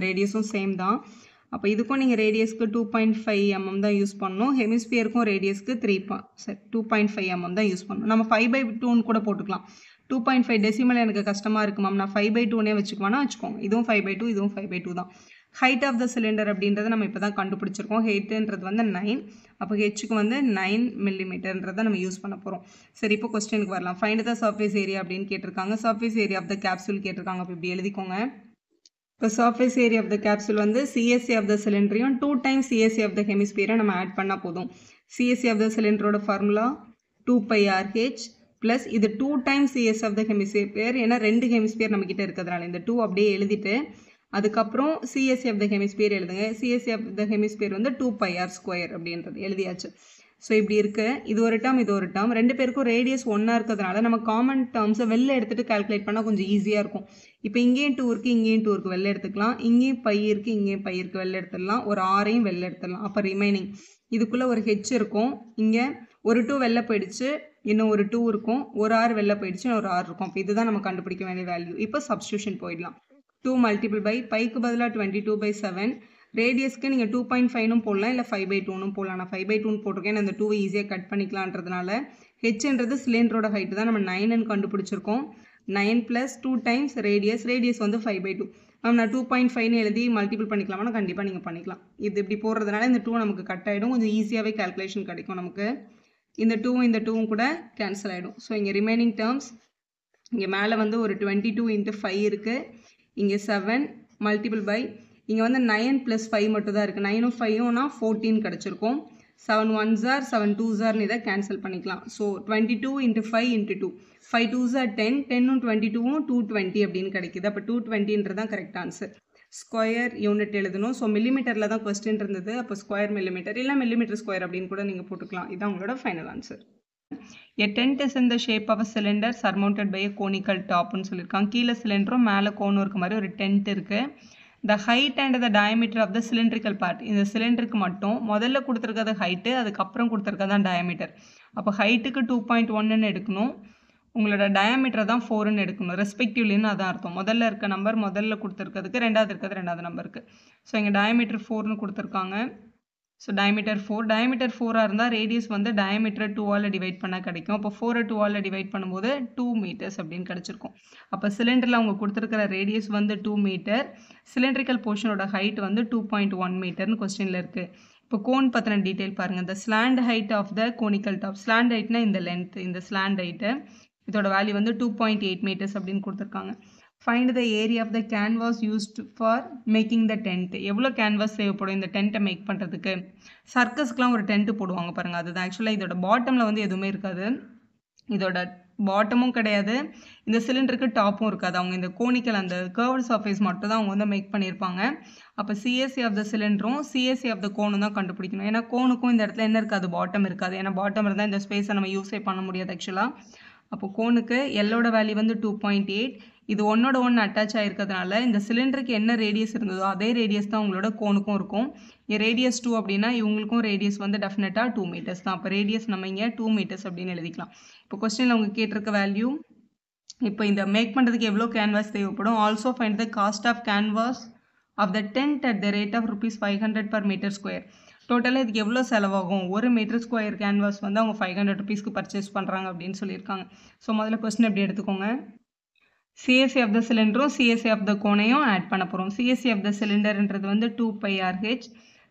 ரேடியஸும் சேம் தான். அப்போ இதுக்கும் நீங்கள் ரேடியஸ்க்கு 2.5 mm தான் யூஸ் பண்ணணும். ஹெமிஸ்பியருக்கும் ரேடியஸ்க்கு 2.5 mm தான் யூஸ் பண்ணணும். நம்ம 5/2ன்னு கூட போட்டுக்கலாம். 2.5 டெசிமல் எனக்கு கஷ்டமாக இருக்குது மேம், நான் 5/2னே வச்சுக்குவேன்னா வச்சுக்கோங்க. இதுவும் 5/2 இதுவும் 5/2 தான். ஹைட் ஆஃப் த சிலிண்டர் அப்படின்றத நம்ம இப்போ தான் கண்டுபிடிச்சிருக்கோம். ஹைட்டுன்றது வந்து 9. அப்போ ஹெச்சுக்கு வந்து 9 mm நம்ம யூஸ் பண்ண போகிறோம். சரி, இப்போ கொஸ்டினுக்கு வரலாம். ஃபைண்ட் த சர்ஃபேஸ் ஏரியா அப்படின்னு கேட்டிருக்காங்க. Surface area of the capsule கேட்டிருக்காங்க. அப்போ இப்படி எழுதிக்கோங்க. இப்போ surface area of the capsule வந்து சிஎஸ்சி ஆஃப் த சிலிண்டரையும் 2 டைம்ஸ் சிஎஸ்சி ஆஃப் த ஹெமிஸ்பியரை நம்ம ஆட் பண்ணால் போதும். சிஎஸ்சி ஆஃப் த சிலிண்டரோட ஃபார்முலா 2πRH ப்ளஸ் இது 2 times CS of the hemisphere. ஏன்னா 2 ஹெமிஸ்பியர் நம்மக்கிட்ட இருக்கிறதுனால இந்த 2 அப்படியே எழுதிட்டு அதுக்கப்புறம் சிஎஸ்சி ஆஃப் த ஹெமிஸ்பியர் எழுதுங்க. சிஎஸ்சி ஆஃப் த ஹெமிஸ்பியர் வந்து 2πr² அப்படின்றது எழுதியாச்சு. ஸோ இப்படி இருக்குது. இது ஒரு டேர்ம் இது ஒரு டேர்ம். 2 பேருக்கும் ரேடியஸ் ஒன்றா இருக்கிறதுனால நம்ம காமன் டேர்ம்ஸை வெளில எடுத்துகிட்டு கால்குலேட் பண்ணால் கொஞ்சம் ஈஸியாக இருக்கும். இப்போ இங்கேயும் 2 இருக்குது இங்கேயும் 2 இருக்குது வெளில எடுத்துக்கலாம். இங்கேயும் பை இருக்குது இங்கேயும் பை இருக்குது வெளில எடுத்துடலாம். ஒரு 6ஐயும் வெளில எடுத்துடலாம். அப்போ ரிமைனிங் இதுக்குள்ளே ஒரு ஹெச் இருக்கும். இங்கே ஒரு 2 வெளில போயிடுச்சு, இன்னும் ஒரு 2 இருக்கும். ஒரு R வெளில போயிடுச்சு, ஒரு R இருக்கும். அப்போ இதுதான் நம்ம கண்டுபிடிக்க வேண்டிய வேல்யூ. இப்போ சப்ஸ்டியூஷன் போயிடலாம். 2 மல்டிபிள் பை பைக்கு பதிலாக 22/7. ரேடியஸ்க்கு நீங்கள் 2.5னும் போடலாம், இல்லை 5/2னும் போடலாம். நான் 5/2ன்னு போட்டிருக்கேன். அந்த 2 ஈஸியாக கட் பண்ணிக்கலான்றதுனால ஹெச்ன்றது சிலிண்டரோட ஹைட்டு தான் நம்ம 9ன்னு கண்டுபிடிச்சிருக்கோம். 9 + 2 டைம்ஸ் ரேடியஸ் வந்து 5/2. நான் 2.5ன்னு எழுதி மல்டிபிள் பண்ணிக்கலாமா? கண்டிப்பாக நீங்கள் பண்ணிக்கலாம். இது இப்படி போடுறதுனால இந்த 2 நமக்கு கட் ஆகிடும். கொஞ்சம் ஈஸியாகவே கால்குலேஷன் கிடைக்கும் நமக்கு. இந்த 2ம் கூட கேன்சல் ஆகிடும். ஸோ இங்கே ரிமைனிங் டேர்ம்ஸ் இங்கே மேலே வந்து ஒரு 22 × 5 இருக்குது. இங்கே 7 மல்டிபிள் பை இங்கே வந்து 9 + 5 மட்டும் தான் இருக்குது. 9ம் 5ம்னா 14 கிடச்சிருக்கும். 7 1s are 7 2s are இதை கேன்சல் பண்ணிக்கலாம். ஸோ 22 × 5 × 2 5 2s are 10 10ம் 22ம் 220 அப்படின்னு கிடைக்குது. அப்போ 220ன்றது தான் கரெக்ட் ஆன்சர். ஸ்கொயர் யூனிட் எழுதணும். ஸோ மில்லிமீட்டரில் தான் கொஸ்டின் இருந்தது. அப்போ ஸ்கொயர் மில்லிமீட்டர் இல்லை மில்லிமீட்டர் ஸ்கொயர் அப்படின்னு கூட நீங்கள் போட்டுக்கலாம். இதுதான் உங்களோட final answer. A tent is in the shape of a cylinder surmounted by a conical topன்னு சொல்லியிருக்காங்க. கீழே சிலிண்டரும் மேலே கோனும் இருக்க மாதிரி ஒரு டென்ட் இருக்குது. The height and the diameter of the cylindrical part. இந்த சிலிண்டருக்கு மட்டும் முதல்ல கொடுத்துருக்கிறது ஹைட்டு, அதுக்கப்புறம் கொடுத்துருக்கிறது தான் டயமீட்டர். அப்போ ஹைட்டுக்கு 2.1ன்னு எடுக்கணும், உங்களோட டயாமீட்டர் தான் 4ன்னு எடுக்கணும். ரெஸ்பெக்டிவ்லின்னு அதான் அர்த்தம். முதல்ல இருக்க நம்பர் முதல்ல கொடுத்துருக்கிறதுக்கு, ரெண்டாவது இருக்கிறது ரெண்டாவது நம்பருக்கு. ஸோ இங்கே டயாமீட்டர் 4ன்னு கொடுத்துருக்காங்க. ஸோ டயமீட்டர் 4 இருந்தால் ரேடியஸ் வந்து டயமீட்டரை 2ஆல் டிவைட் பண்ணால் கிடைக்கும். அப்போ 4 2ஆல் டிவைட் பண்ணும்போது 2 மீட்டர்ஸ் அப்படின்னு கிடச்சிருக்கும். அப்போ சிலிண்டரில் அவங்க கொடுத்துருக்கிற ரேடியஸ் வந்து 2 மீட்டர், சிலிண்ட்ரிக்கல் போர்ஷனோட ஹைட் வந்து 2.1 மீட்டர்னு கொஸ்டினில் இருக்குது. இப்போ கோன் பற்றின டீட்டெயில் பாருங்கள். இந்த slant height of the conical top. Slant ஹைட்னா இந்த லென்த், இந்த ஸ்லாண்ட் ஹைட்டு, இதோட வேல்யூ வந்து 2.8 மீட்டர்ஸ் அப்படின்னு கொடுத்துருக்காங்க. Find the area of the canvas used for making the tent. எவ்வளோ கேன்வாஸ் தேவைப்படும் இந்த டென்ட்டை மேக் பண்ணுறதுக்கு? சர்க்கஸ்க்குலாம் ஒரு டென்ட்டு போடுவாங்க பாருங்கள், அதுதான். ஆக்சுவலாக இதோட பாட்டமில் வந்து எதுவுமே இருக்காது, இதோட பாட்டமும் கிடையாது, இந்த சிலிண்டருக்கு டாப்பும் இருக்காது. அவங்க இந்த கோனிக்கல் அந்த கர்வ்டு சர்ஃபேஸ் மட்டும் தான் அவங்க வந்து மேக் பண்ணியிருப்பாங்க. அப்போ சிஎஸ்சி ஆஃப் த சிலிண்டரும் சிஎஸ்சி ஆஃப் த கோனும் தான் கண்டுபிடிக்கணும். ஏன்னா கோனுக்கும் இந்த இடத்துல என்ன இருக்காது, பாட்டம் இருக்காது. ஏன்னா பாட்டம் இருந்தால் இந்த ஸ்பேஸை நம்ம யூஸே பண்ண முடியாது ஆக்சுவலாக. அப்போ கோனுக்கு எல்லோட வேல்யூ வந்து 2.8. இது ஒன்னோட ஒன்று அட்டாச் ஆகிருக்கிறதுனால இந்த சிலிண்டருக்கு என்ன ரேடியஸ் இருந்ததோ அதே ரேடியஸ் தான் உங்களோட கோனுக்கும் இருக்கும். இங்கே ரேடியஸ் 2 அப்படின்னா இவங்களுக்கும் ரேடியஸ் வந்து டெஃபினட்டாக 2 மீட்டர்ஸ் தான். அப்போ ரேடியஸ் நம்ம இங்கே 2 மீட்டர்ஸ் அப்படின்னு எழுதிக்கலாம். இப்போ கொஸ்டினில் அவங்க கேட்டிருக்க வேல்யூ, இப்போ இந்த மேக் பண்ணுறதுக்கு எவ்வளோ கேன்வாஸ் தேவைப்படும்? Also find the cost of canvas of the tent at the rate of ₹500 per meter square. டோட்டலாக இதுக்கு எவ்வளோ செலவாகும்? 1 மீட்டர் ஸ்கொயர் கேன்வாஸ் வந்து அவங்க ₹500க்கு பர்ச்சேஸ் பண்ணுறாங்க அப்படின்னு சொல்லியிருக்காங்க. ஸோ முதல்ல கொஸ்டின் எப்படி எடுத்துக்கோங்க. சிஎஸ்சி ஆஃப் த சிலிண்டரும் சிஎஸ்சி ஆஃப் த கோனையும் ஆட் பண்ண போகிறோம். சிஎஸ்சி ஆஃப் த சிலிண்டர்ன்றது வந்து 2πRH,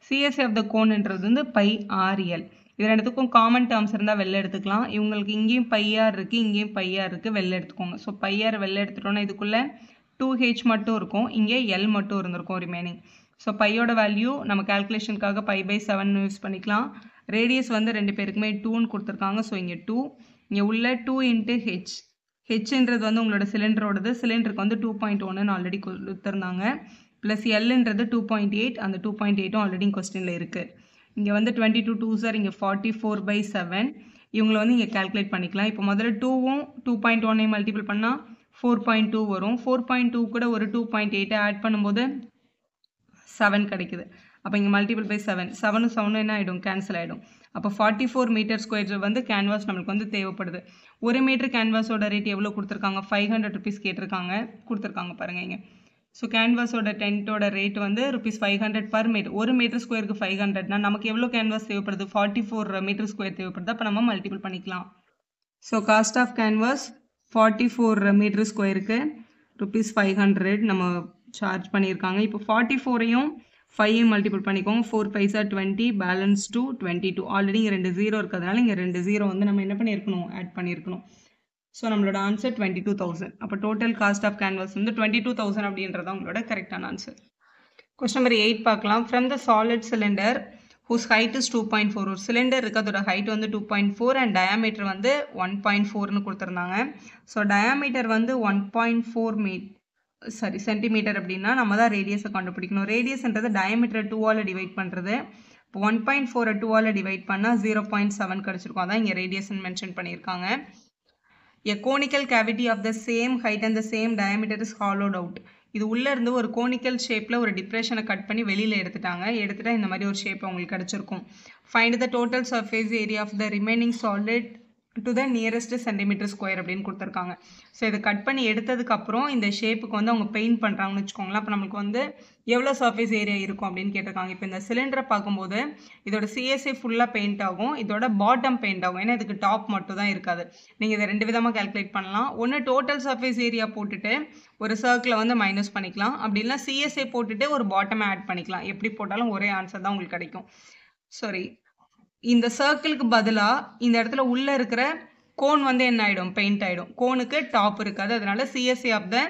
சிஎஸ்சி ஆஃப் த கோன்ன்றது வந்து πRL. இது ரெண்டுத்துக்கும் காமன் டேர்ம்ஸ் இருந்தால் வெளில எடுத்துக்கலாம். இவங்களுக்கு இங்கேயும் πR இருக்குது, இங்கேயும் πR இருக்குது, வெளில எடுத்துக்கோங்க. ஸோ πR வெளில எடுத்துட்டோன்னா இதுக்குள்ளே 2H மட்டும் இருக்கும், இங்கே L மட்டும் இருந்திருக்கும் ரிமைனிங். ஸோ பையோட வேல்யூ நம்ம கால்குலேஷனுக்காக π/7 யூஸ் பண்ணிக்கலாம். ரேடியஸ் வந்து ரெண்டு பேருக்குமே 2ன்னு கொடுத்துருக்காங்க. ஸோ இங்கே 2, இங்கே உள்ள 2 × H ஹெச்ன்றது வந்து உங்களோட சிலிண்டரோடது, சிலிண்டருக்கு வந்து 2.1ன்னு ஆல்ரெடி கொடுத்துருந்தாங்க. ப்ளஸ் எல்ன்றது 2.8, அந்த 2.8ம் ஆல்ரெடி கொஸ்டினில் இருக்குது. இங்கே வந்து 22 2s are இங்கே 44/7. இவங்களை வந்து இங்கே கால்குலேட் பண்ணிக்கலாம். இப்போ முதல்ல 2வும் 2.1 மல்டிபிள் பண்ணால் 4.2 வரும். 4.2 கூட ஒரு 2.8 ஆட் பண்ணும்போது 7 கிடைக்குது. அப்போ இங்கே மல்டிபிள் பை 7, 7ம் 7ம் என்ன ஆகிடும், கேன்சல் ஆகிடும். அப்போ 44 மீட்டர் ஸ்கொயர் வந்து கேன்வாஸ் நம்மளுக்கு வந்து தேவைப்படுது. ஒரு மீட்டர் கேன்வாஸோட ரேட் எவ்வளோ கொடுத்துருக்காங்க, 500 ருபீஸ் கேட்டிருக்காங்க, கொடுத்துருக்காங்க பாருங்கள் இங்கே. ஸோ கேன்வாஸோட டென்ட்டோட ரேட் வந்து ₹500 பர் மீட்டர். ஒரு மீட்டர் ஸ்கொயருக்கு 500னா நமக்கு எவ்வளோ கேன்வாஸ் தேவைப்படுது, 44 மீட்டர் ஸ்கொயர் தேவைப்படுது. அப்போ நம்ம மல்டிபிள் பண்ணிக்கலாம். So cost of canvas 44 metre ஸ்கொயருக்கு ₹500 நம்ம சார்ஜ் பண்ணியிருக்காங்க. இப்போ 44ஐயும் 5ஐயும் மல்டிபிள் பண்ணிக்கோங்க. 4 5s are 20, பேலன்ஸ் 2 22. ஆல்ரெடி இங்கே 2 0 இருக்கிறதுனால இங்கே 2 0 வந்து நம்ம என்ன பண்ணியிருக்கணும், ஆட் பண்ணியிருக்கணும். ஸோ நம்மளோட ஆன்சர் 22,000. அப்போ டோட்டல் காஸ்ட் ஆஃப் கேன்வாஸ் வந்து 22,000 அப்படின்றத உங்களோட கரெக்டான ஆன்சர். கொஸ்டின் நம்பர் 8 பார்க்கலாம். From the solid cylinder whose height is 2.4. ஒரு சிலிண்டர் இருக்குது, அதோட ஹைட் வந்து 2.4 அண்ட் டயாமீட்டர் வந்து 1.4ன்னு கொடுத்துருந்தாங்க. ஸோ டயாமீட்டர் வந்து 1.4 சென்டிமீட்டர் அப்படின்னா நம்ம தான் ரேடியஸை கண்டுபிடிக்கணும். ரேடியஸ்ன்றது டயாமீட்டரை 2ஆல் டிவைட் பண்ணுறது. இப்போ 1.4 2ஆல் டிவைட் பண்ணால் 0.7 கிடச்சிருக்கும். அதான் இங்கே ரேடியஸ்ன்னு மென்ஷன் பண்ணியிருக்காங்க. A conical cavity of the same height and the same diameter is hollowed out. இது உள்ளே இருந்து ஒரு கோனிக்கல் ஷேப்பில் ஒரு டிப்ரெஷனை கட் பண்ணி வெளியில் எடுத்துட்டா இந்த மாதிரி ஒரு ஷேப் உங்களுக்கு கிடச்சிருக்கும். Find the total surface area of the remaining solid to the nearest centimetre square அப்படின்னு கொடுத்துருக்காங்க. ஸோ இதை கட் பண்ணி எடுத்ததுக்கப்புறம் இந்த ஷேப்புக்கு வந்து அவங்க பெயிண்ட் பண்ணுறாங்கன்னு வச்சுக்கோங்களேன். அப்போ நமக்கு வந்து எவ்வளோ சர்ஃபேஸ் ஏரியா இருக்கும் அப்படின்னு கேட்டிருக்காங்க. இப்போ இந்த சிலிண்டரை பார்க்கும்போது இதோட சிஎஸ்ஐ ஃபுல்லாக பெயிண்ட் ஆகும், இதோட பாட்டம் பெயிண்ட் ஆகும். ஏன்னா இதுக்கு டாப் மட்டும் தான் இருக்காது. நீங்கள் இதை 2 விதமாக கால்குலேட் பண்ணலாம். ஒன்று டோட்டல் சர்ஃபேஸ் ஏரியா போட்டுட்டு ஒரு சர்க்கிளை வந்து மைனஸ் பண்ணிக்கலாம், அப்படி இல்லைனா சிஎஸ்ஐ போட்டுட்டு ஒரு பாட்டமை ஆட் பண்ணிக்கலாம். எப்படி போட்டாலும் ஒரே ஆன்சர் தான் உங்களுக்கு கிடைக்கும். சாரி, இந்த சர்க்கிளுக்கு பதிலாக இந்த இடத்துல உள்ளே இருக்கிற கோன் வந்து என்ன ஆகிடும், பெயிண்ட் ஆகிடும். கோனுக்கு டாப் இருக்காது, அதனால சிஎஸ்ஐ ஆஃப் த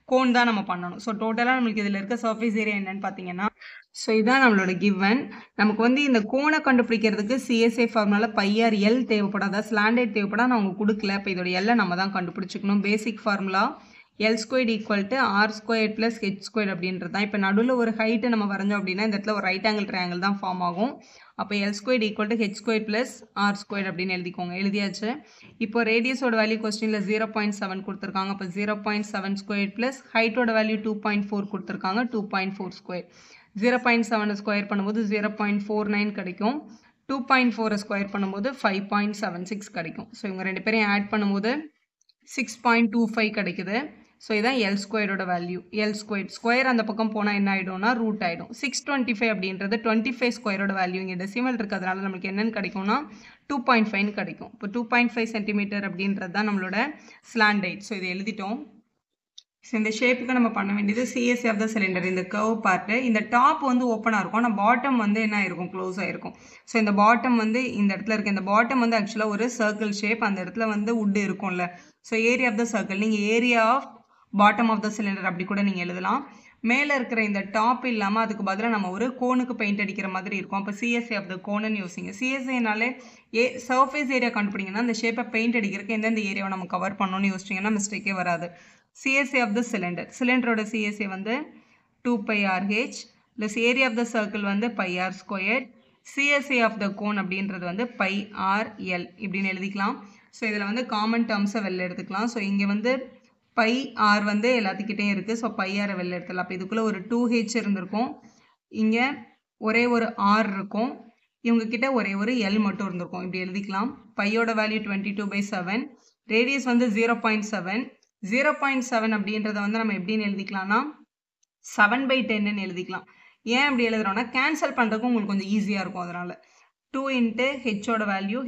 கோன் தான் நம்ம பண்ணணும். ஸோ டோட்டலாக நம்மளுக்கு இதில் இருக்க சர்ஃபேஸ் ஏரியா என்னன்னு பார்த்தீங்கன்னா, ஸோ இதான் நம்மளோட கிவன். நமக்கு வந்து இந்த கோனை கண்டுபிடிக்கிறதுக்கு சிஎஸ்ஐ ஃபார்முலால πr/l தேவைப்படாதா, ஸ்லாண்டர்ட் தேவைப்படா, நான் அவங்க கொடுக்கல. இப்போ இதோட எல்லை நம்ம தான் கண்டுபிடிச்சிக்கணும். பேசிக் ஃபார்முலா L² = R² + H² அப்படின்றது தான். இப்போ நடுவில் ஒரு ஹைட்டு நம்ம வரைஞ்சோம் அப்படின்னா இந்த இடத்துல ஒரு ரைட் ஆங்கிள் ட்ரையாங்கிள் தான் ஃபார்ம் ஆகும். அப்போ L² = H² + R² அப்படின்னு எழுதிக்கோங்க. எழுதியாச்சு. இப்போ ரேடியஸோட வேல்யூ கொஸ்டினில் 0.7 கொடுத்துருக்காங்க. அப்போ 0.7² ப்ளஸ் ஹைட்டோட வேல்யூ 2.4 கொடுத்துருக்காங்க, 2.4². 0.7 ஸ்கொயர் பண்ணும்போது 0.49 கிடைக்கும். 2.4 ஸ்கொயர் பண்ணும்போது 5.76 கிடைக்கும். ஸோ இவங்க 2 பேரையும் ஆட் பண்ணும்போது 6.25 கிடைக்குது. ஸோ இதான் L² வேல்யூ. L² ஸ்கொயர் அந்த பக்கம் போனால் என்ன ஆகிடும்னா ரூட் ஆகிடும். 625 அப்படின்றது 25² வேல்யூ. இங்கே டெசிமல் இருக்கிறதுனால நமக்கு என்னென்னு கிடைக்கும்னா 2.5 கிடைக்கும். இப்போ 2.5 சென்டிமீட்டர் அப்படின்றது தான் நம்மளோட ஸ்லாண்ட் ஹைட். ஸோ இதை எழுதிட்டோம். ஸோ இந்த ஷேப்புக்கு நம்ம பண்ண வேண்டியது சிஎஸ்ஐ ஆஃப் த சிலிண்டர், இந்த கர்வ் பார்ட்டு. இந்த டாப் வந்து ஓப்பனாக இருக்கும், ஆனால் பாட்டம் வந்து என்ன ஆயிருக்கும், க்ளோஸ் ஆகிருக்கும். ஸோ இந்த பாட்டம் வந்து இந்த இடத்துல இருக்குது. இந்த பாட்டம் வந்து ஆக்சுவலாக ஒரு சர்க்கிள் ஷேப், அந்த இடத்துல வந்து வுட் இருக்கும்ல. So area of the circle, நீங்கள் area of bottom of the cylinder அப்படி கூட நீங்கள் எழுதலாம். மேலே இருக்கிற இந்த டாப் இல்லாமல் அதுக்கு பதிலாக நம்ம ஒரு கோனுக்கு பெயிண்ட் அடிக்கிற மாதிரி இருக்கும். அப்போ சிஎஸ்ஐ ஆஃப் த கோனுன்னு யோசிங்க. சிஎஸ்ஐனாலே சர்ஃபேஸ் ஏரியா கண்டுபிடிங்கன்னா அந்த ஷேப்பை பெயிண்ட் அடிக்கிறதுக்கு எந்தெந்த ஏரியாவை நம்ம கவர் பண்ணணும்னு யோசிச்சிங்கன்னா மிஸ்டேக்கே வராது. CSA of the cylinder, சிலிண்டரோட CSA வந்து 2πRh plus area of the circle வந்து πr², CSA of the cone அப்படின்றது வந்து πrl இப்படின்னு எழுதிக்கலாம். ஸோ இதில் வந்து காமன் டேர்ம்ஸை வெளில எடுத்துக்கலாம். ஸோ இங்கே வந்து πr வந்து எல்லாத்துக்கிட்டே இருக்குது. ஸோ πr வெளில எடுத்துக்கலாம். அப்போ இதுக்குள்ளே ஒரு 2h இருந்திருக்கும், இங்கே ஒரே ஒரு r இருக்கும், இவங்கக்கிட்ட ஒரே ஒரு l மட்டும் இருந்திருக்கும். இப்படி எழுதிக்கலாம். பையோட வேல்யூ 22/7, ரேடியஸ் வந்து 0.7. 0.7 அப்படின்றத வந்து நம்ம எப்படின்னு எழுதிக்கலாம்னா 7/10ன்னு எழுதிக்கலாம். ஏன் அப்படி எழுதுறோம்னா கேன்சல் பண்ணுறதுக்கு உங்களுக்கு கொஞ்சம் ஈஸியாக இருக்கும். அதனால் 2 × ஹெச்சோட வேல்யூ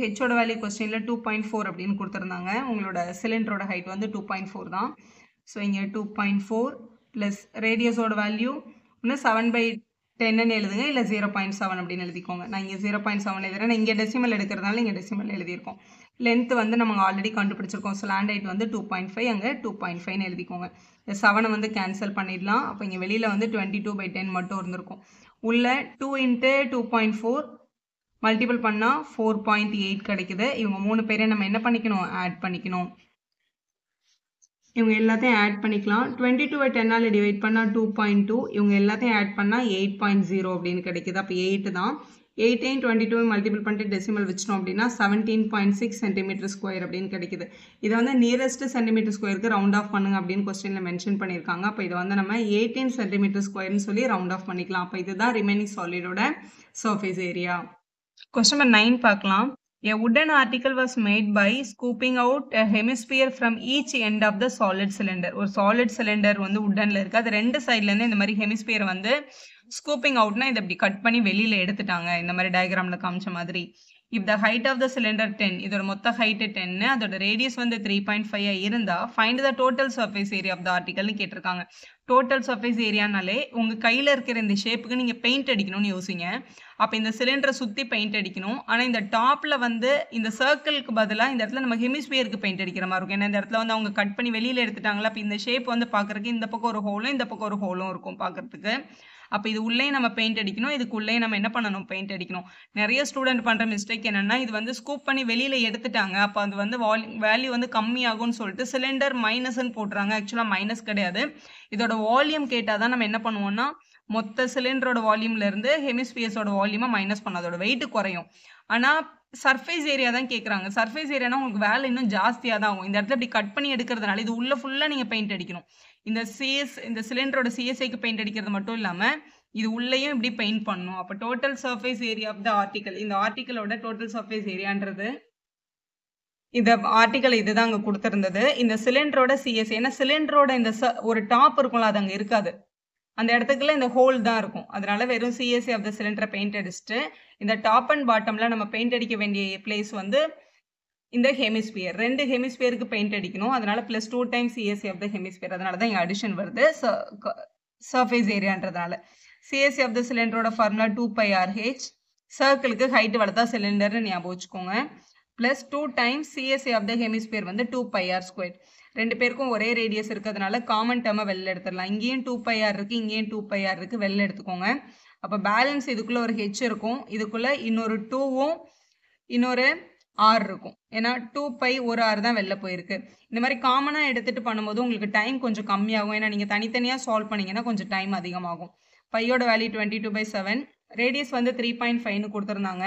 கொஸ்டினில் 2.4 அப்படின்னு கொடுத்துருந்தாங்க. உங்களோட சிலிண்டரோட ஹைட் வந்து 2.4 தான். ஸோ இங்கே 2.4 ப்ளஸ் ரேடியஸோட வேல்யூ இன்னும் 7/10ன்னு எழுதுங்க, இல்லை 0.7 அப்படின்னு எழுதிக்கோங்க. நான் இங்கே 0.7 எழுதுறேன். நான் இங்கே டெசிமல் எடுக்கிறதுனால இங்கே டெசிமல் எழுதியிருக்கோம். லென்த் வந்து நம்ம ஆல்ரெடி கண்டுபிடிச்சிருக்கோம். ஸ்லாண்ட் ஹைட் வந்து 2.5, அங்கே 2.5ன்னு எழுதிக்கோங்க. இந்த 7 வந்து கேன்சல் பண்ணிடலாம். அப்போ இங்கே வெளியில் வந்து 22/10 மட்டும் இருந்திருக்கும். உள்ள 2 × 2.4 மல்டிபிள் பண்ணால் 4.8 கிடைக்குது. இவங்க 3 பேரை நம்ம என்ன பண்ணிக்கணும், ஆட் பண்ணிக்கணும். இவங்க எல்லாத்தையும் ஆட் பண்ணிக்கலாம். 22 10ஆல் டிவைட் பண்ணால் 2.2, இவங்க எல்லாத்தையும் ஆட் பண்ணால் 8.0 அப்படின்னு கிடைக்குது. அப்போ 8 தான். 8ஐயும் 22 மல்டிபிள் பண்ணிட்டு டெசிமல் வச்சிட்டோம் அப்படின்னா 17.6 சென்டிமீட்டர் ஸ்கொயர் அப்படின்னு கிடைக்குது. இதை வந்து நியரஸ்ட் சென்டிமீட்டர் ஸ்கொயருக்கு ரவுண்ட் ஆஃப் பண்ணுங்க அப்படின்னு கொஸ்டினில் மென்ஷன் பண்ணியிருக்காங்க. அப்போ இதை வந்து நம்ம 18 சென்டிமீட்டர் ஸ்கொயர்னு சொல்லி ரவுண்ட் ஆஃப் பண்ணிக்கலாம். அப்போ இதுதான் ரிமைனிங் சாலிடோட சர்ஃபேஸ் ஏரியா. கொஸ்டின் நம்பர் 9 பார்க்கலாம். A wooden article was made by scooping out a hemisphere from each end of the solid cylinder. ஒரு solid cylinder வந்து woodenல இருக்கு. அது ரெண்டு சைடுல இருந்து இந்த மாதிரி ஹெமிஸ்பியர் வந்து ஸ்கூப்பிங் அவுட்னா இதை இப்படி கட் பண்ணி வெளியில எடுத்துட்டாங்க. இந்த மாதிரி டயக்ராம்ல காமிச்ச மாதிரி. If the height of the cylinder 10, இதோட மொத்த ஹைட் 10, அதோட ரேடியஸ் வந்து 3.5 இருந்தா find the total surface area of the article கேட்டிருக்காங்க. டோட்டல் சர்ஃபேஸ் ஏரியானாலே உங்கள் கையில் இருக்கிற இந்த ஷேப்புக்கு நீங்கள் பெயிண்ட் அடிக்கணும்னு யோசிங்க. அப்போ இந்த சிலிண்டரை சுற்றி பெயிண்ட் அடிக்கணும். ஆனால் இந்த டாப்பில் வந்து இந்த சர்க்கிளுக்கு பதிலாக இந்த இடத்துல நம்ம ஹெமிஸ்பியருக்கு பெயிண்ட் அடிக்கிற மாதிரி இருக்கும். ஏன்னா இந்த இடத்துல வந்து அவங்க கட் பண்ணி வெளியில் எடுத்துட்டாங்களா. அப்போ இந்த ஷேப் வந்து பார்க்குறதுக்கு இந்த பக்கம் ஒரு ஹோலும் இந்த பக்கம் ஒரு ஹோலும் இருக்கும் பார்க்குறதுக்கு. அப்போ இது உள்ளே நம்ம பெயிண்ட் அடிக்கணும். இதுக்குள்ளே நம்ம என்ன பண்ணணும், பெயிண்ட் அடிக்கணும். நிறைய ஸ்டூடெண்ட் பண்ணுற மிஸ்டேக் என்னென்னா, இது வந்து ஸ்கூப் பண்ணி வெளியில் எடுத்துட்டாங்க. அப்போ அது வந்து வேல்யூ வந்து கம்மியாகும்னு சொல்லிட்டு சிலிண்டர் மைனஸ்ன்னு போட்டுறாங்க. ஆக்சுவலாக மைனஸ் கிடையாது. இதோட வால்யூம் கேட்டால் தான் நம்ம என்ன பண்ணுவோம்னா, மொத்த சிலிண்டரோட வால்யூம்லேருந்து ஹெமிஸ்பியர்ஸோட வால்யூமை மைனஸ் பண்ண அதோட வெயிட் குறையும். ஆனால் சர்ஃபேஸ் ஏரியா தான் கேட்குறாங்க. சர்ஃபேஸ் ஏரியானா உங்களுக்கு வேலை இன்னும் ஜாஸ்தியாக தான் ஆகும். இந்த இடத்துல இப்படி கட் பண்ணி எடுக்கிறதுனால இது உள்ள ஃபுல்லாக நீங்கள் பெயிண்ட் அடிக்கணும். இந்த சிலிண்டரோட சிஎஸ்ஐக்கு பெயிண்ட் அடிக்கிறது மட்டும் இல்லாமல் இது உள்ளேயும் இப்படி பெயிண்ட் பண்ணணும். அப்போ total surface area of the article, இந்த ஆர்டிக்கலோட டோட்டல் சர்ஃபேஸ் ஏரியான்றது இந்த ஆர்டிக்கல் இதுதான் அங்கே கொடுத்துருந்தது. இந்த சிலிண்டரோட சிஎஸ்ஐ, ஏன்னா சிலிண்டரோட இந்த ஒரு டாப் இருக்கும்ல, அது அங்கே இருக்காது. அந்த இடத்துக்குள்ள இந்த ஹோல் தான் இருக்கும். அதனால வெறும் சிஎஸ்ஐ ஆஃப் த சிலிண்டரை பெயிண்ட் அடிச்சுட்டு இந்த டாப் அண்ட் பாட்டம்ல நம்ம பெயிண்ட் அடிக்க வேண்டிய பிளேஸ் வந்து இந்த ஹெமிஸ்பியர். ரெண்டு ஹெமிஸ்பியருக்கு பெயிண்ட் அடிக்கணும். அதனால +2 times CSA of the hemisphere. அதனால தான் இங்கே அடிஷன் வருது சர்ஃபேஸ் ஏரியான்றதுனால. சிஎஸ்ஐ ஆஃப் த சிலிண்டரோட ஃபார்முலா 2πRH. சர்க்கிளுக்கு ஹைட் வளர்த்தா சிலிண்டர்னு ஞாபகம் வச்சுக்கோங்க. +2 times CSA of the hemisphere வந்து 2πr². ரெண்டு பேருக்கும் ஒரே ரேடியஸ் இருக்கிறதுனால காமன் டேர்மை வெளில எடுத்துடலாம். இங்கேயும் 2πr இருக்குது, இங்கேயும் 2πr இருக்குது. வெளில எடுத்துக்கோங்க. அப்போ பேலன்ஸ் இதுக்குள்ளே ஒரு ஹெச் இருக்கும். இதுக்குள்ளே இன்னொரு 2வும் இன்னொரு r இருக்கும். ஏன்னா 2π ஒரு r தான் வெளில போயிருக்கு. இந்த மாதிரி காமனாக எடுத்துகிட்டு பண்ணும்போது உங்களுக்கு டைம் கொஞ்சம் கம்மியாகும். ஏன்னா நீங்கள் தனித்தனியாக சால்வ் பண்ணிங்கன்னா கொஞ்சம் டைம் அதிகமாகும். பையோட வேல்யூ 22/7. ரேடியஸ் வந்து 3.5ன்னு கொடுத்துருந்தாங்க.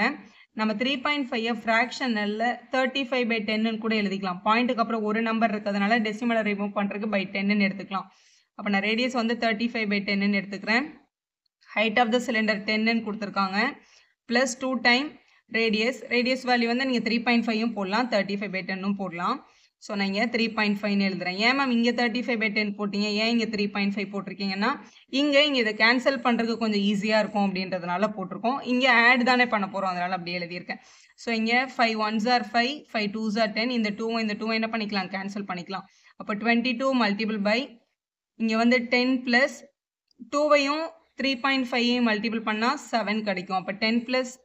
நம்ம 3.5 ஃப்ராக்ஷனில் 35/10ன்னு கூட எழுதிக்கலாம். பாயிண்ட்டுக்கு அப்புறம் ஒரு நம்பர் இருக்கிறதுனால டெசிமலை ரிமூவ் பண்ணுறதுக்கு /10ன்னு எடுத்துக்கலாம். அப்போ நான் ரேடியஸ் வந்து 35/10ன்னு எடுத்துக்கிறேன். ஹைட் ஆஃப் த சிலிண்டர் 10ன்னு கொடுத்துருக்காங்க. +2 டைம் ரேடியஸ் வேல்யூ வந்து நீங்கள் 3.5யும் போடலாம், 35/10ன்னு போடலாம். ஸோ நான் இங்கே 3.5ன்னு எழுதுறேன். ஏன் மேம் இங்கே 35/10 போட்டிங்க, ஏன் இங்கே 3.5 போட்டிருக்கீங்கன்னா, இங்கே இதை கேன்சல் பண்ணுறதுக்கு கொஞ்சம் ஈஸியாக இருக்கும் அப்படின்றதுனால போட்டிருக்கோம். இங்கே ஆட் தானே பண்ண போகிறோம், அதனால் அப்படியே எழுதியிருக்கேன். ஸோ இங்கே 5 1s are 5, 5 2s are 10. இந்த 2 என்ன பண்ணிக்கலாம், கேன்சல் பண்ணிக்கலாம். அப்போ 22 மல்டிபிள் பை இங்கே வந்து 10 + 2வையும் 3.5ஐயும் மல்டிபிள் பண்ணால் 7 கிடைக்கும். அப்போ 10 +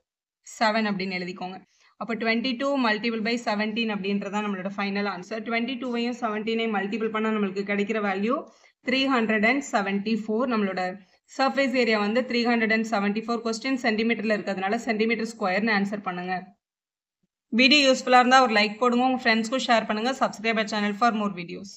7 அப்படின்னு எழுதிக்கோங்க. அப்போ 22 மல்டிபிள் பை 17 அப்படின்றதான் நம்மளோட ஃபைனல் ஆன்சர். 22வையும் 17ஐயும் மல்டிபிள் பண்ணால் நம்மளுக்கு கிடைக்கிற வேல்யூ 374. நம்மளோட சர்ஃபேஸ் ஏரியா வந்து 374. கொஸ்டின் சென்டிமீட்டரில் இருக்கிறதுனால சென்டிமீட்டர் ஸ்கொயர்னு ஆன்சர் பண்ணுங்க. வீடியோ யூஸ்ஃபுல்லாக இருந்தால் ஒரு லைக் போடுங்க, உங்கள் ஃப்ரெண்ட்ஸ்க்கும் ஷேர் பண்ணுங்கள். Subscribe channel for more videos.